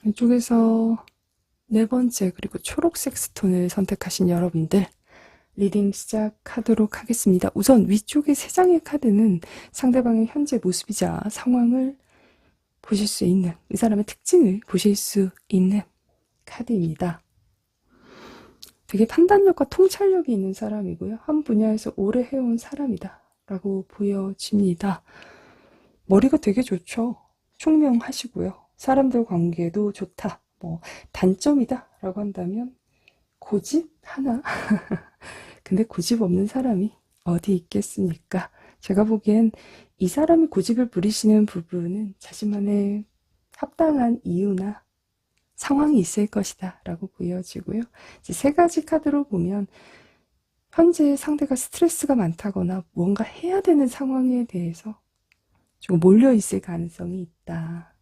이쪽에서 네 번째 그리고 초록색 스톤을 선택하신 여러분들 리딩 시작하도록 하겠습니다. 우선 위쪽에 세 장의 카드는 상대방의 현재 모습이자 상황을 보실 수 있는, 이 사람의 특징을 보실 수 있는 카드입니다. 되게 판단력과 통찰력이 있는 사람이고요. 한 분야에서 오래 해온 사람이다 라고 보여집니다. 머리가 되게 좋죠. 총명하시고요. 사람들 관계도 좋다. 뭐 단점이다 라고 한다면 고집 하나? 근데 고집 없는 사람이 어디 있겠습니까? 제가 보기엔 이 사람이 고집을 부리시는 부분은 자신만의 합당한 이유나 상황이 있을 것이다 라고 보여지고요. 이제 세 가지 카드로 보면 현재 상대가 스트레스가 많다거나 뭔가 해야 되는 상황에 대해서 좀 몰려있을 가능성이 있다.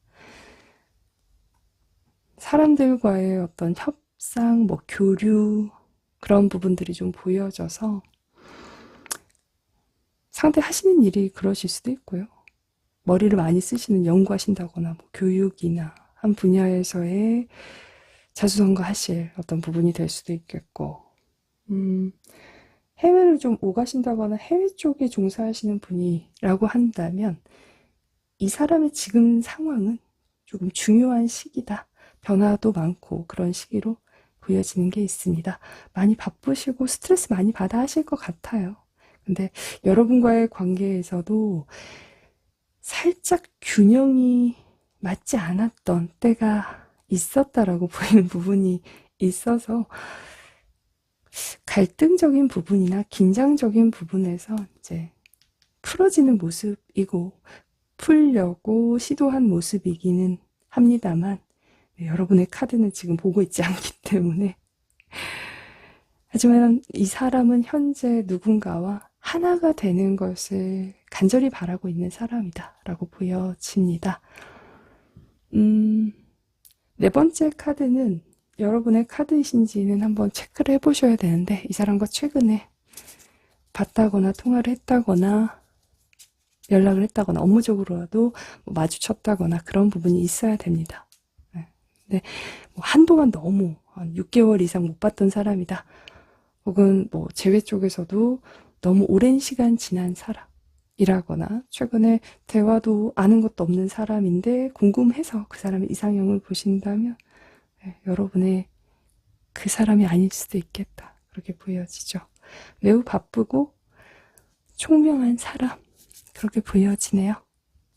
사람들과의 어떤 협상, 뭐 교류 그런 부분들이 좀 보여져서 상대 하시는 일이 그러실 수도 있고요. 머리를 많이 쓰시는 연구하신다거나 뭐 교육이나 한 분야에서의 자수성가하실 어떤 부분이 될 수도 있겠고 해외를 좀 오가신다거나 해외 쪽에 종사하시는 분이라고 한다면 이 사람의 지금 상황은 조금 중요한 시기다. 변화도 많고 그런 시기로 보여지는 게 있습니다. 많이 바쁘시고 스트레스 많이 받아 하실 것 같아요. 근데 여러분과의 관계에서도 살짝 균형이 맞지 않았던 때가 있었다라고 보이는 부분이 있어서 갈등적인 부분이나 긴장적인 부분에서 이제 풀어지는 모습이고 풀려고 시도한 모습이기는 합니다만 네, 여러분의 카드는 지금 보고 있지 않기 때문에 하지만 이 사람은 현재 누군가와 하나가 되는 것을 간절히 바라고 있는 사람이다 라고 보여집니다. 네 번째 카드는 여러분의 카드이신지는 한번 체크를 해보셔야 되는데 이 사람과 최근에 봤다거나 통화를 했다거나 연락을 했다거나 업무적으로라도 뭐 마주쳤다거나 그런 부분이 있어야 됩니다. 네, 뭐 한동안 너무 한 6개월 이상 못 봤던 사람이다. 혹은 뭐 재회 쪽에서도 너무 오랜 시간 지난 사람이라거나 최근에 대화도 아는 것도 없는 사람인데 궁금해서 그 사람의 이상형을 보신다면 네, 여러분의 그 사람이 아닐 수도 있겠다. 그렇게 보여지죠. 매우 바쁘고 총명한 사람 그렇게 보여지네요.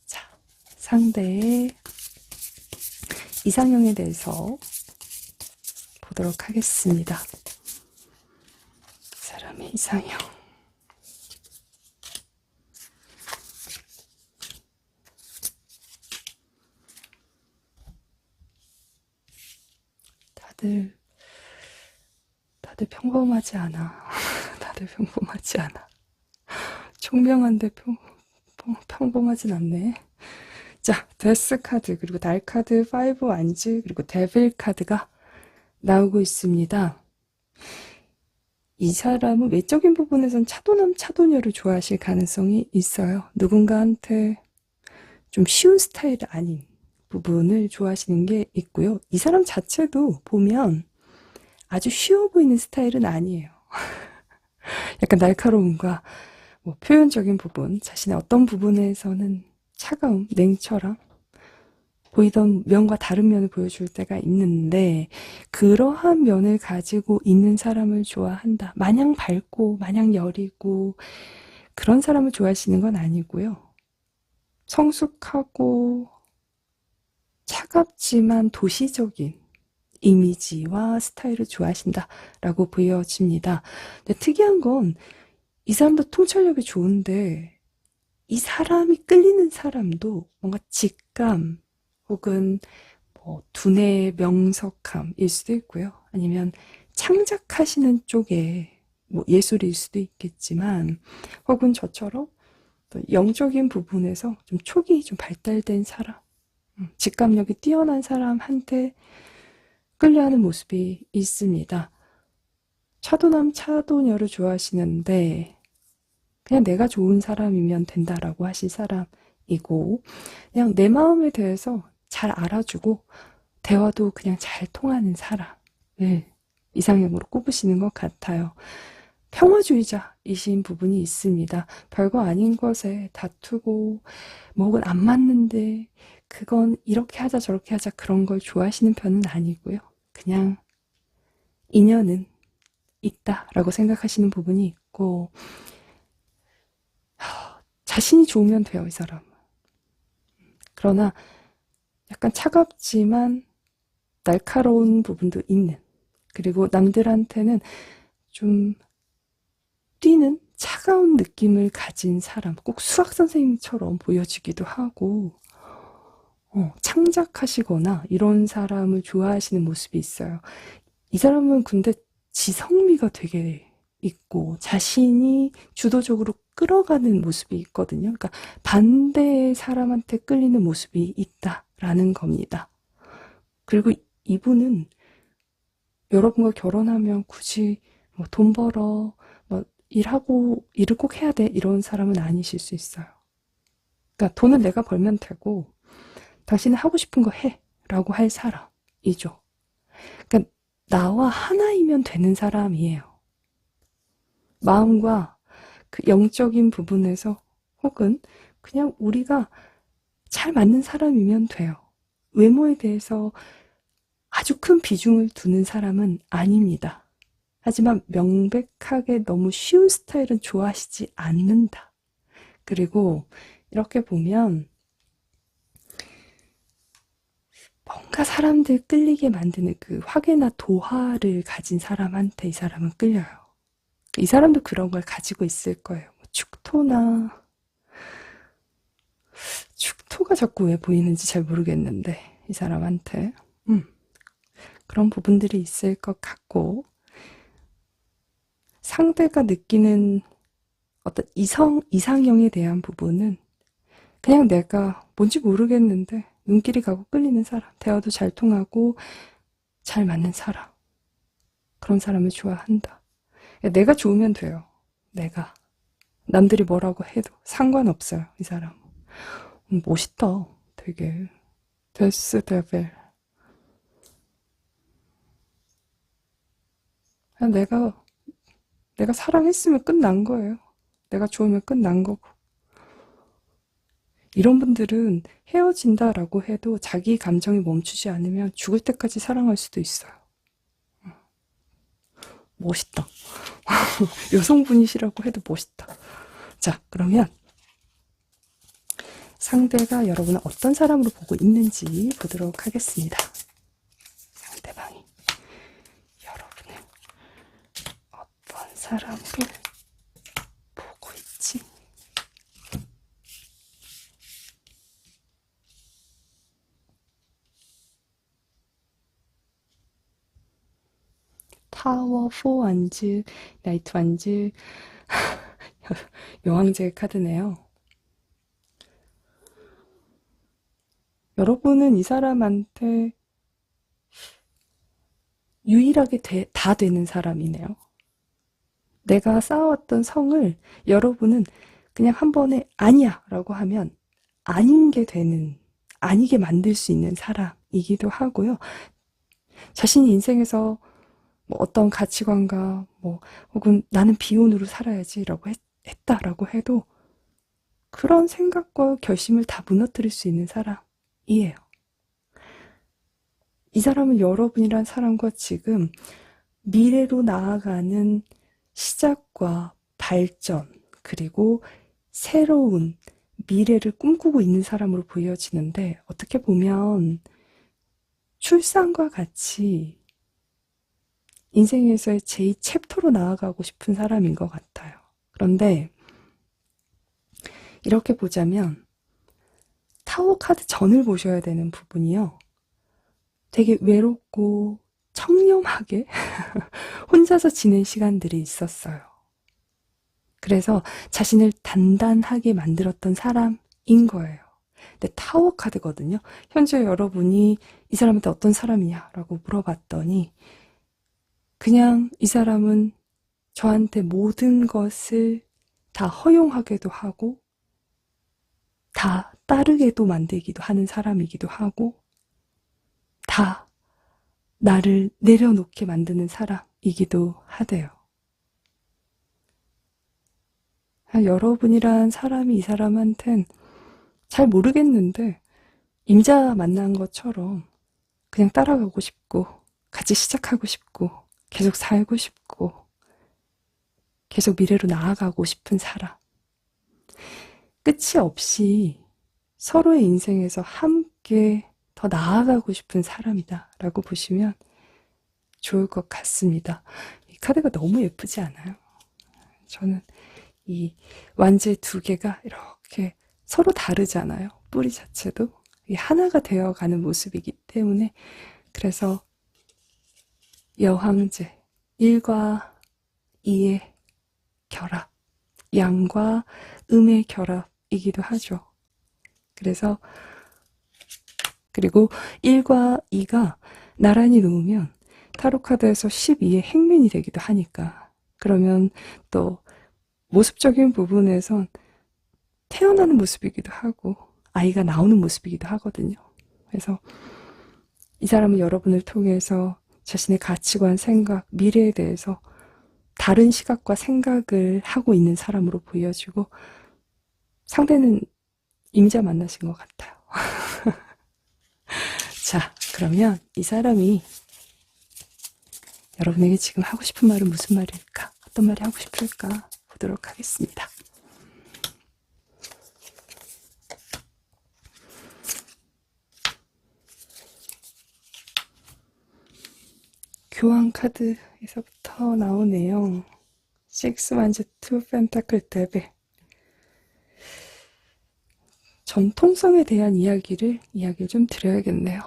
자, 상대의 이상형에 대해서 보도록 하겠습니다. 사람의 이상형. 다들 평범하지 않아. 다들 평범하지 않아. 총명한데 평범하진 않네. 자, 데스 카드, 그리고 달 카드, 파이브 완즈, 그리고 데빌 카드가 나오고 있습니다. 이 사람은 외적인 부분에선 차도남, 차도녀를 좋아하실 가능성이 있어요. 누군가한테 좀 쉬운 스타일이 아닌 부분을 좋아하시는 게 있고요. 이 사람 자체도 보면 아주 쉬워 보이는 스타일은 아니에요. 약간 날카로움과 뭐 표현적인 부분, 자신의 어떤 부분에서는 차가움, 냉철함, 보이던 면과 다른 면을 보여줄 때가 있는데 그러한 면을 가지고 있는 사람을 좋아한다. 마냥 밝고 마냥 여리고 그런 사람을 좋아하시는 건 아니고요. 성숙하고 차갑지만 도시적인 이미지와 스타일을 좋아하신다라고 보여집니다. 근데 특이한 건 이 사람도 통찰력이 좋은데 이 사람이 끌리는 사람도 뭔가 직감 혹은 뭐 두뇌의 명석함일 수도 있고요. 아니면 창작하시는 쪽에 뭐 예술일 수도 있겠지만 혹은 저처럼 또 영적인 부분에서 좀 촉이 좀 발달된 사람, 직감력이 뛰어난 사람한테 끌려하는 모습이 있습니다. 차도남, 차도녀를 좋아하시는데 그냥 내가 좋은 사람이면 된다라고 하실 사람이고 그냥 내 마음에 대해서 잘 알아주고 대화도 그냥 잘 통하는 사람을 이상형으로 꼽으시는 것 같아요. 평화주의자이신 부분이 있습니다. 별거 아닌 것에 다투고 뭐 혹은 안 맞는데 그건 이렇게 하자 저렇게 하자 그런 걸 좋아하시는 편은 아니고요. 그냥 인연은 있다라고 생각하시는 부분이 있고 자신이 좋으면 돼요, 이 사람은. 그러나 약간 차갑지만 날카로운 부분도 있는, 그리고 남들한테는 좀 뛰는 차가운 느낌을 가진 사람, 꼭 수학 선생님처럼 보여지기도 하고 창작하시거나 이런 사람을 좋아하시는 모습이 있어요. 이 사람은 근데 지성미가 되게 있고 자신이 주도적으로 끌어가는 모습이 있거든요. 그러니까 반대의 사람한테 끌리는 모습이 있다라는 겁니다. 그리고 이분은 여러분과 결혼하면 굳이 뭐 돈 벌어, 뭐 일하고 일을 꼭 해야 돼 이런 사람은 아니실 수 있어요. 그러니까 돈은 내가 벌면 되고 당신은 하고 싶은 거 해 라고 할 사람이죠. 그러니까 나와 하나이면 되는 사람이에요. 마음과 그 영적인 부분에서 혹은 그냥 우리가 잘 맞는 사람이면 돼요. 외모에 대해서 아주 큰 비중을 두는 사람은 아닙니다. 하지만 명백하게 너무 쉬운 스타일은 좋아하시지 않는다. 그리고 이렇게 보면 뭔가 사람들 끌리게 만드는 그 화개나 도화를 가진 사람한테 이 사람은 끌려요. 이 사람도 그런 걸 가지고 있을 거예요. 축토가 자꾸 왜 보이는지 잘 모르겠는데 이 사람한테 그런 부분들이 있을 것 같고, 상대가 느끼는 어떤 이상형에 대한 부분은 그냥 내가 뭔지 모르겠는데 눈길이 가고 끌리는 사람, 대화도 잘 통하고 잘 맞는 사람, 그런 사람을 좋아한다. 내가 좋으면 돼요. 내가. 남들이 뭐라고 해도 상관없어요, 이 사람. 멋있다. 되게. 데스데벨. 그냥 내가 사랑했으면 끝난 거예요. 내가 좋으면 끝난 거고. 이런 분들은 헤어진다라고 해도 자기 감정이 멈추지 않으면 죽을 때까지 사랑할 수도 있어요. 멋있다. 여성분이시라고 해도 멋있다. 자, 그러면 상대가 여러분을 어떤 사람으로 보고 있는지 보도록 하겠습니다. 상대방이 여러분을 어떤 사람으로 보고 있지? 타워 4 완즈, 나이트 완즈, 여왕제의 카드네요. 여러분은 이 사람한테 유일하게 다 되는 사람이네요. 내가 쌓아왔던 성을 여러분은 그냥 한 번에 아니야 라고 하면 아니게 만들 수 있는 사람이기도 하고요. 자신이 인생에서 뭐 어떤 가치관과 뭐 혹은 나는 비혼으로 살아야지라고 했다라고 해도 그런 생각과 결심을 다 무너뜨릴 수 있는 사람이에요. 이 사람은 여러분이란 사람과 지금 미래로 나아가는 시작과 발전, 그리고 새로운 미래를 꿈꾸고 있는 사람으로 보여지는데, 어떻게 보면 출산과 같이 인생에서의 제2챕터로 나아가고 싶은 사람인 것 같아요. 그런데 이렇게 보자면 타워 카드 전을 보셔야 되는 부분이요. 되게 외롭고 청렴하게 혼자서 지낸 시간들이 있었어요. 그래서 자신을 단단하게 만들었던 사람인 거예요. 근데 타워 카드거든요. 현재 여러분이 이 사람한테 어떤 사람이냐라고 물어봤더니 그냥 이 사람은 저한테 모든 것을 다 허용하게도 하고 다 따르게도 만들기도 하는 사람이기도 하고 다 나를 내려놓게 만드는 사람이기도 하대요. 여러분이란 사람이 이 사람한텐 잘 모르겠는데 임자 만난 것처럼 그냥 따라가고 싶고 같이 시작하고 싶고 계속 살고 싶고 계속 미래로 나아가고 싶은 사람. 끝이 없이 서로의 인생에서 함께 더 나아가고 싶은 사람이다 라고 보시면 좋을 것 같습니다. 이 카드가 너무 예쁘지 않아요? 저는 이 완제 두 개가 이렇게 서로 다르잖아요. 뿌리 자체도 하나가 되어가는 모습이기 때문에 그래서 여황제 1과 2의 결합, 양과 음의 결합이기도 하죠. 그래서 그리고 1과 2가 나란히 놓으면 타로카드에서 12의 행맨이 되기도 하니까 그러면 또 모습적인 부분에선 태어나는 모습이기도 하고 아이가 나오는 모습이기도 하거든요. 그래서 이 사람은 여러분을 통해서 자신의 가치관, 생각, 미래에 대해서 다른 시각과 생각을 하고 있는 사람으로 보여지고 상대는 임자 만나신 것 같아요. 자, 그러면 이 사람이 여러분에게 지금 하고 싶은 말은 무슨 말일까? 어떤 말이 하고 싶을까? 보도록 하겠습니다. 교황 카드에서부터 나오네요. 6 wands, 2 pentacle, 데빌. 전통성에 대한 이야기를 좀 드려야겠네요.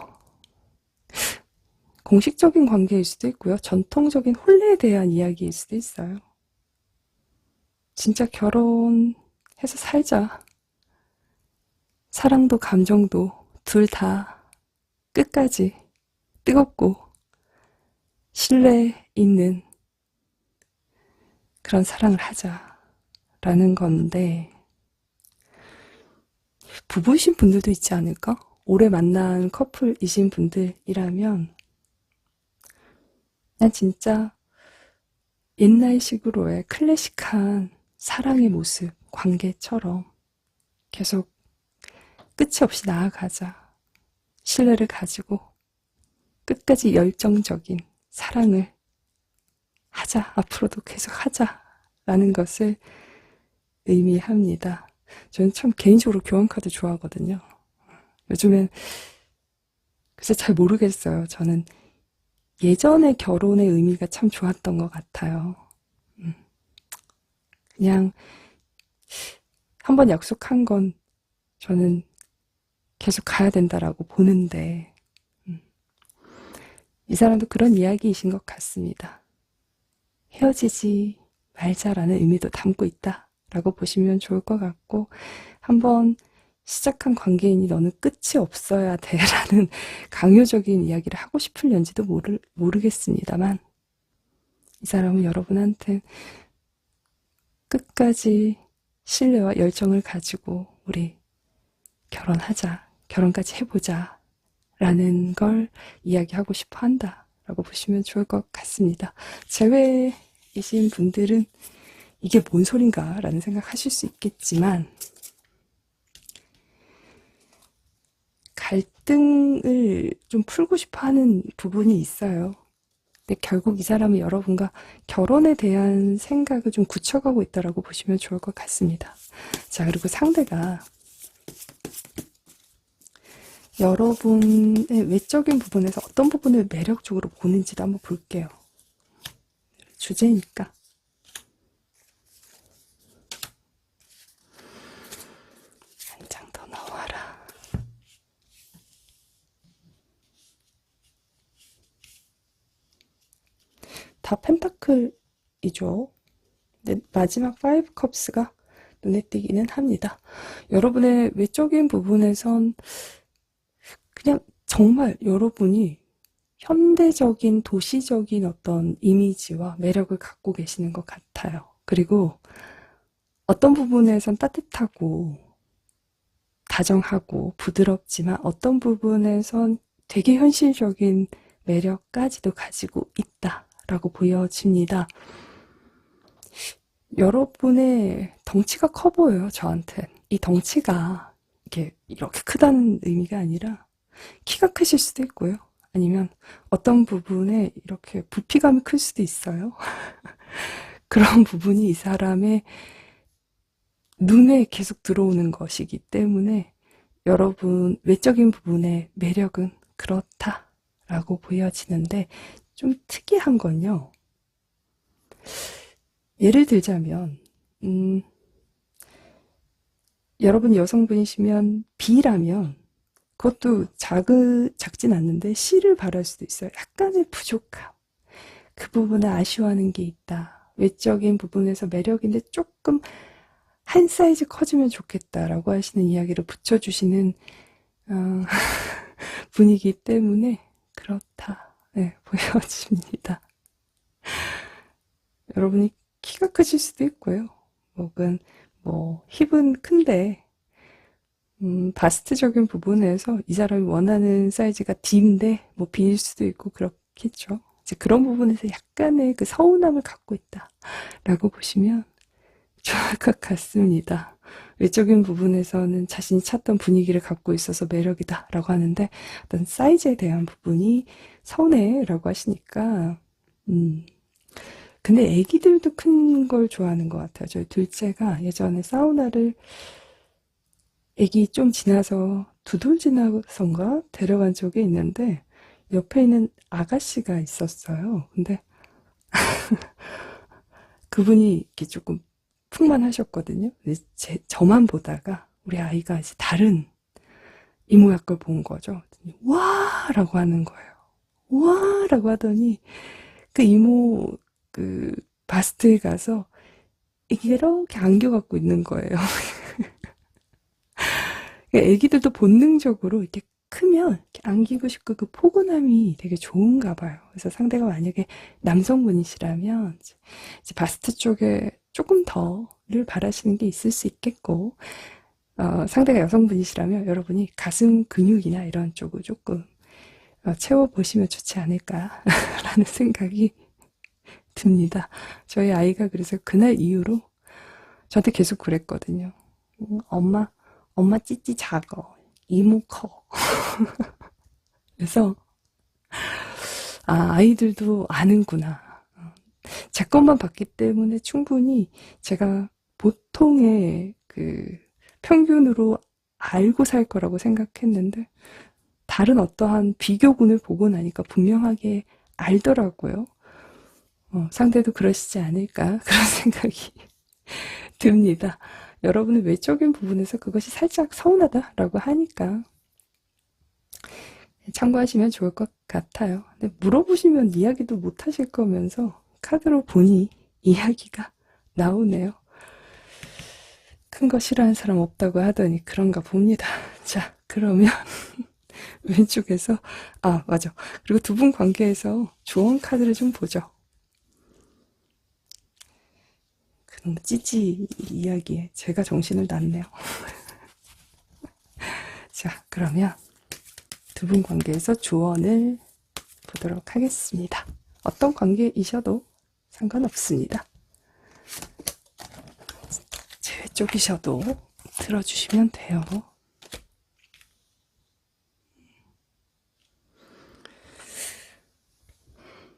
공식적인 관계일 수도 있고요. 전통적인 혼례에 대한 이야기일 수도 있어요. 진짜 결혼해서 살자. 사랑도 감정도 둘 다 끝까지 뜨겁고 신뢰 있는 그런 사랑을 하자라는 건데 부부이신 분들도 있지 않을까? 오래 만난 커플이신 분들이라면 난 진짜 옛날식으로의 클래식한 사랑의 모습, 관계처럼 계속 끝이 없이 나아가자. 신뢰를 가지고 끝까지 열정적인 사랑을 하자. 앞으로도 계속 하자라는 것을 의미합니다. 저는 참 개인적으로 교환카드 좋아하거든요. 요즘엔 글쎄 잘 모르겠어요. 저는 예전의 결혼의 의미가 참 좋았던 것 같아요. 그냥 한번 약속한 건 저는 계속 가야 된다라고 보는데 이 사람도 그런 이야기이신 것 같습니다. 헤어지지 말자라는 의미도 담고 있다라고 보시면 좋을 것 같고 한번 시작한 관계이니 너는 끝이 없어야 돼라는 강요적인 이야기를 하고 싶을는지도 모르겠습니다만 이 사람은 여러분한테 끝까지 신뢰와 열정을 가지고 우리 결혼하자, 결혼까지 해보자 라는 걸 이야기하고 싶어 한다 라고 보시면 좋을 것 같습니다. 제외이신 분들은 이게 뭔 소린가 라는 생각 하실 수 있겠지만 갈등을 좀 풀고 싶어 하는 부분이 있어요. 근데 결국 이 사람은 여러분과 결혼에 대한 생각을 좀 굳혀가고 있다라고 보시면 좋을 것 같습니다. 자, 그리고 상대가 여러분의 외적인 부분에서 어떤 부분을 매력적으로 보는지도 한번 볼게요. 주제니까. 한 장 더 나와라. 다 펜타클이죠. 근데 마지막 5 컵스가 눈에 띄기는 합니다. 여러분의 외적인 부분에선 그냥 정말 여러분이 현대적인 도시적인 어떤 이미지와 매력을 갖고 계시는 것 같아요. 그리고 어떤 부분에선 따뜻하고 다정하고 부드럽지만 어떤 부분에선 되게 현실적인 매력까지도 가지고 있다라고 보여집니다. 여러분의 덩치가 커 보여요, 저한텐. 이 덩치가 이렇게 크다는 의미가 아니라 키가 크실 수도 있고요. 아니면 어떤 부분에 이렇게 부피감이 클 수도 있어요. 그런 부분이 이 사람의 눈에 계속 들어오는 것이기 때문에 여러분 외적인 부분의 매력은 그렇다라고 보여지는데, 좀 특이한 건요. 예를 들자면 여러분 여성분이시면 B라면 그것도 작진 않는데 C를 바랄 수도 있어요. 약간의 부족함, 그 부분에 아쉬워하는 게 있다. 외적인 부분에서 매력인데 조금 한 사이즈 커지면 좋겠다라고 하시는 이야기를 붙여주시는 분이기 때문에 그렇다, 네, 보여집니다. 여러분이 키가 크실 수도 있고요. 혹은 힙은 큰데 바스트적인 부분에서 이 사람이 원하는 사이즈가 D인데 B일 수도 있고 그렇겠죠. 이제 그런 부분에서 약간의 그 서운함을 갖고 있다라고 보시면 좋을 것 같습니다. 외적인 부분에서는 자신이 찾던 분위기를 갖고 있어서 매력이다라고 하는데, 어떤 사이즈에 대한 부분이 서운해라고 하시니까 근데 애기들도 큰 걸 좋아하는 것 같아요. 저희 둘째가 예전에 사우나를 애기 좀 지나서 2돌 지나서인가 데려간 적이 있는데, 옆에 있는 아가씨가 있었어요. 근데 그분이 이렇게 조금 풍만하셨거든요. 저만 보다가 우리 아이가 이제 다른 이모약 걸 본 거죠. 와! 라고 하는 거예요. 와! 라고 하더니 그 이모 바스트에 가서 이렇게 안겨갖고 있는 거예요. 애기들도 본능적으로 이렇게 크면 이렇게 안기고 싶고 그 포근함이 되게 좋은가 봐요. 그래서 상대가 만약에 남성분이시라면 이제 바스트 쪽에 조금 더를 바라시는 게 있을 수 있겠고, 상대가 여성분이시라면 여러분이 가슴 근육이나 이런 쪽을 조금 채워보시면 좋지 않을까라는 생각이 듭니다. 저희 아이가 그래서 그날 이후로 저한테 계속 그랬거든요. 엄마 찌찌 작어. 이모 커. 그래서 아이들도 아는구나. 제 것만 봤기 때문에 충분히 제가 보통의 평균으로 알고 살 거라고 생각했는데, 다른 어떠한 비교군을 보고 나니까 분명하게 알더라고요. 상대도 그러시지 않을까, 그런 생각이 듭니다. 여러분은 외적인 부분에서 그것이 살짝 서운하다라고 하니까 참고하시면 좋을 것 같아요. 근데 물어보시면 이야기도 못 하실 거면서 카드로 보니 이야기가 나오네요. 큰 거 싫어하는 사람 없다고 하더니 그런가 봅니다. 자, 그러면 왼쪽에서 맞아. 그리고 두 분 관계에서 조언 카드를 좀 보죠. 그놈 찌찌 이야기에 제가 정신을 놨네요. 자, 그러면 두 분 관계에서 조언을 보도록 하겠습니다. 어떤 관계이셔도 상관없습니다. 제 쪽이셔도 들어주시면 돼요.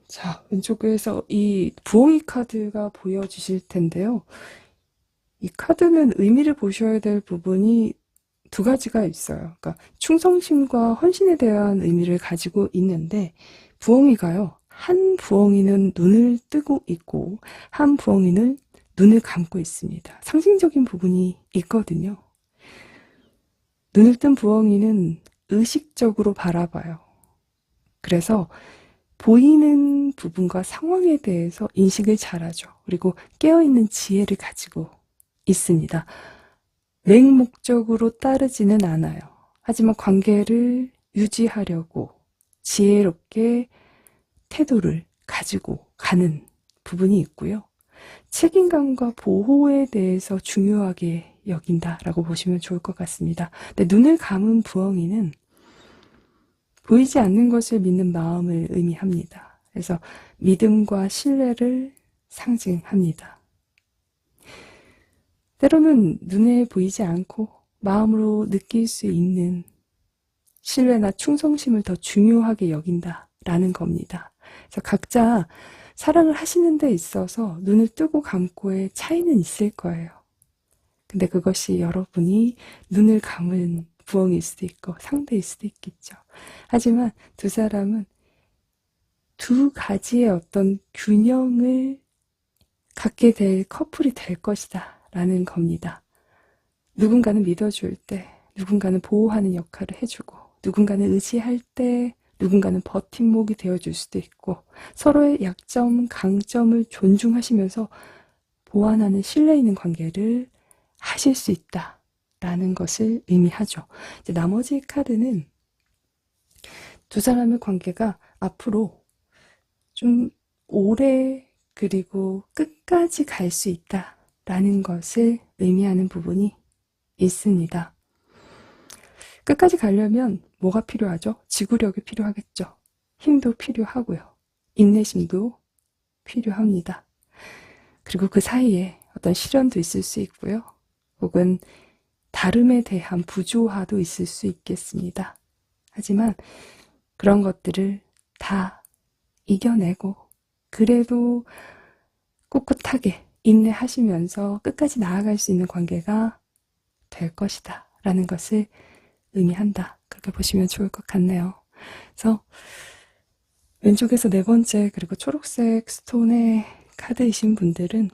자, 왼쪽에서 이 부엉이 카드가 보여지실 텐데요. 이 카드는 의미를 보셔야 될 부분이 두 가지가 있어요. 그러니까 충성심과 헌신에 대한 의미를 가지고 있는데, 부엉이가요, 한 부엉이는 눈을 뜨고 있고 한 부엉이는 눈을 감고 있습니다. 상징적인 부분이 있거든요. 눈을 뜬 부엉이는 의식적으로 바라봐요. 그래서 보이는 부분과 상황에 대해서 인식을 잘하죠. 그리고 깨어있는 지혜를 가지고 있습니다. 맹목적으로 따르지는 않아요. 하지만 관계를 유지하려고 지혜롭게 태도를 가지고 가는 부분이 있고요. 책임감과 보호에 대해서 중요하게 여긴다라고 보시면 좋을 것 같습니다. 근데 눈을 감은 부엉이는 보이지 않는 것을 믿는 마음을 의미합니다. 그래서 믿음과 신뢰를 상징합니다. 때로는 눈에 보이지 않고 마음으로 느낄 수 있는 신뢰나 충성심을 더 중요하게 여긴다라는 겁니다. 그래서 각자 사랑을 하시는 데 있어서 눈을 뜨고 감고의 차이는 있을 거예요. 근데 그것이 여러분이 눈을 감은 부엉일 수도 있고 상대일 수도 있겠죠. 하지만 두 사람은 두 가지의 어떤 균형을 갖게 될 커플이 될 것이다 라는 겁니다. 누군가는 믿어줄 때, 누군가는 보호하는 역할을 해주고, 누군가는 의지할 때, 누군가는 버팀목이 되어줄 수도 있고, 서로의 약점, 강점을 존중하시면서 보완하는 신뢰 있는 관계를 하실 수 있다라는 것을 의미하죠. 이제 나머지 카드는 두 사람의 관계가 앞으로 좀 오래 그리고 끝까지 갈 수 있다라는 것을 의미하는 부분이 있습니다. 끝까지 가려면 뭐가 필요하죠? 지구력이 필요하겠죠. 힘도 필요하고요. 인내심도 필요합니다. 그리고 그 사이에 어떤 시련도 있을 수 있고요. 혹은 다름에 대한 부조화도 있을 수 있겠습니다. 하지만 그런 것들을 다 이겨내고 그래도 꿋꿋하게 인내하시면서 끝까지 나아갈 수 있는 관계가 될 것이다 라는 것을 의미한다. 그렇게 보시면 좋을 것 같네요. 그래서 왼쪽에서 네 번째 그리고 초록색 스톤의 카드이신 분들은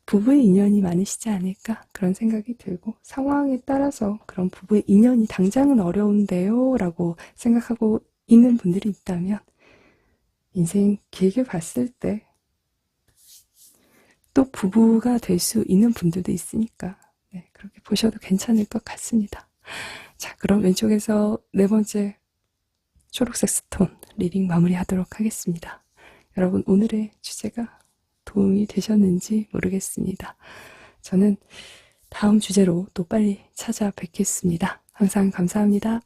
부부의 인연이 많으시지 않을까 그런 생각이 들고 상황에 따라서 그런 부부의 인연이 당장은 어려운데요 라고 생각하고 있는 분들이 있다면 인생 길게 봤을 때 또 부부가 될 수 있는 분들도 있으니까 네, 그렇게 보셔도 괜찮을 것 같습니다. 자, 그럼 왼쪽에서 네 번째 초록색 스톤 리딩 마무리하도록 하겠습니다. 여러분 오늘의 주제가 도움이 되셨는지 모르겠습니다. 저는 다음 주제로 또 빨리 찾아뵙겠습니다. 항상 감사합니다.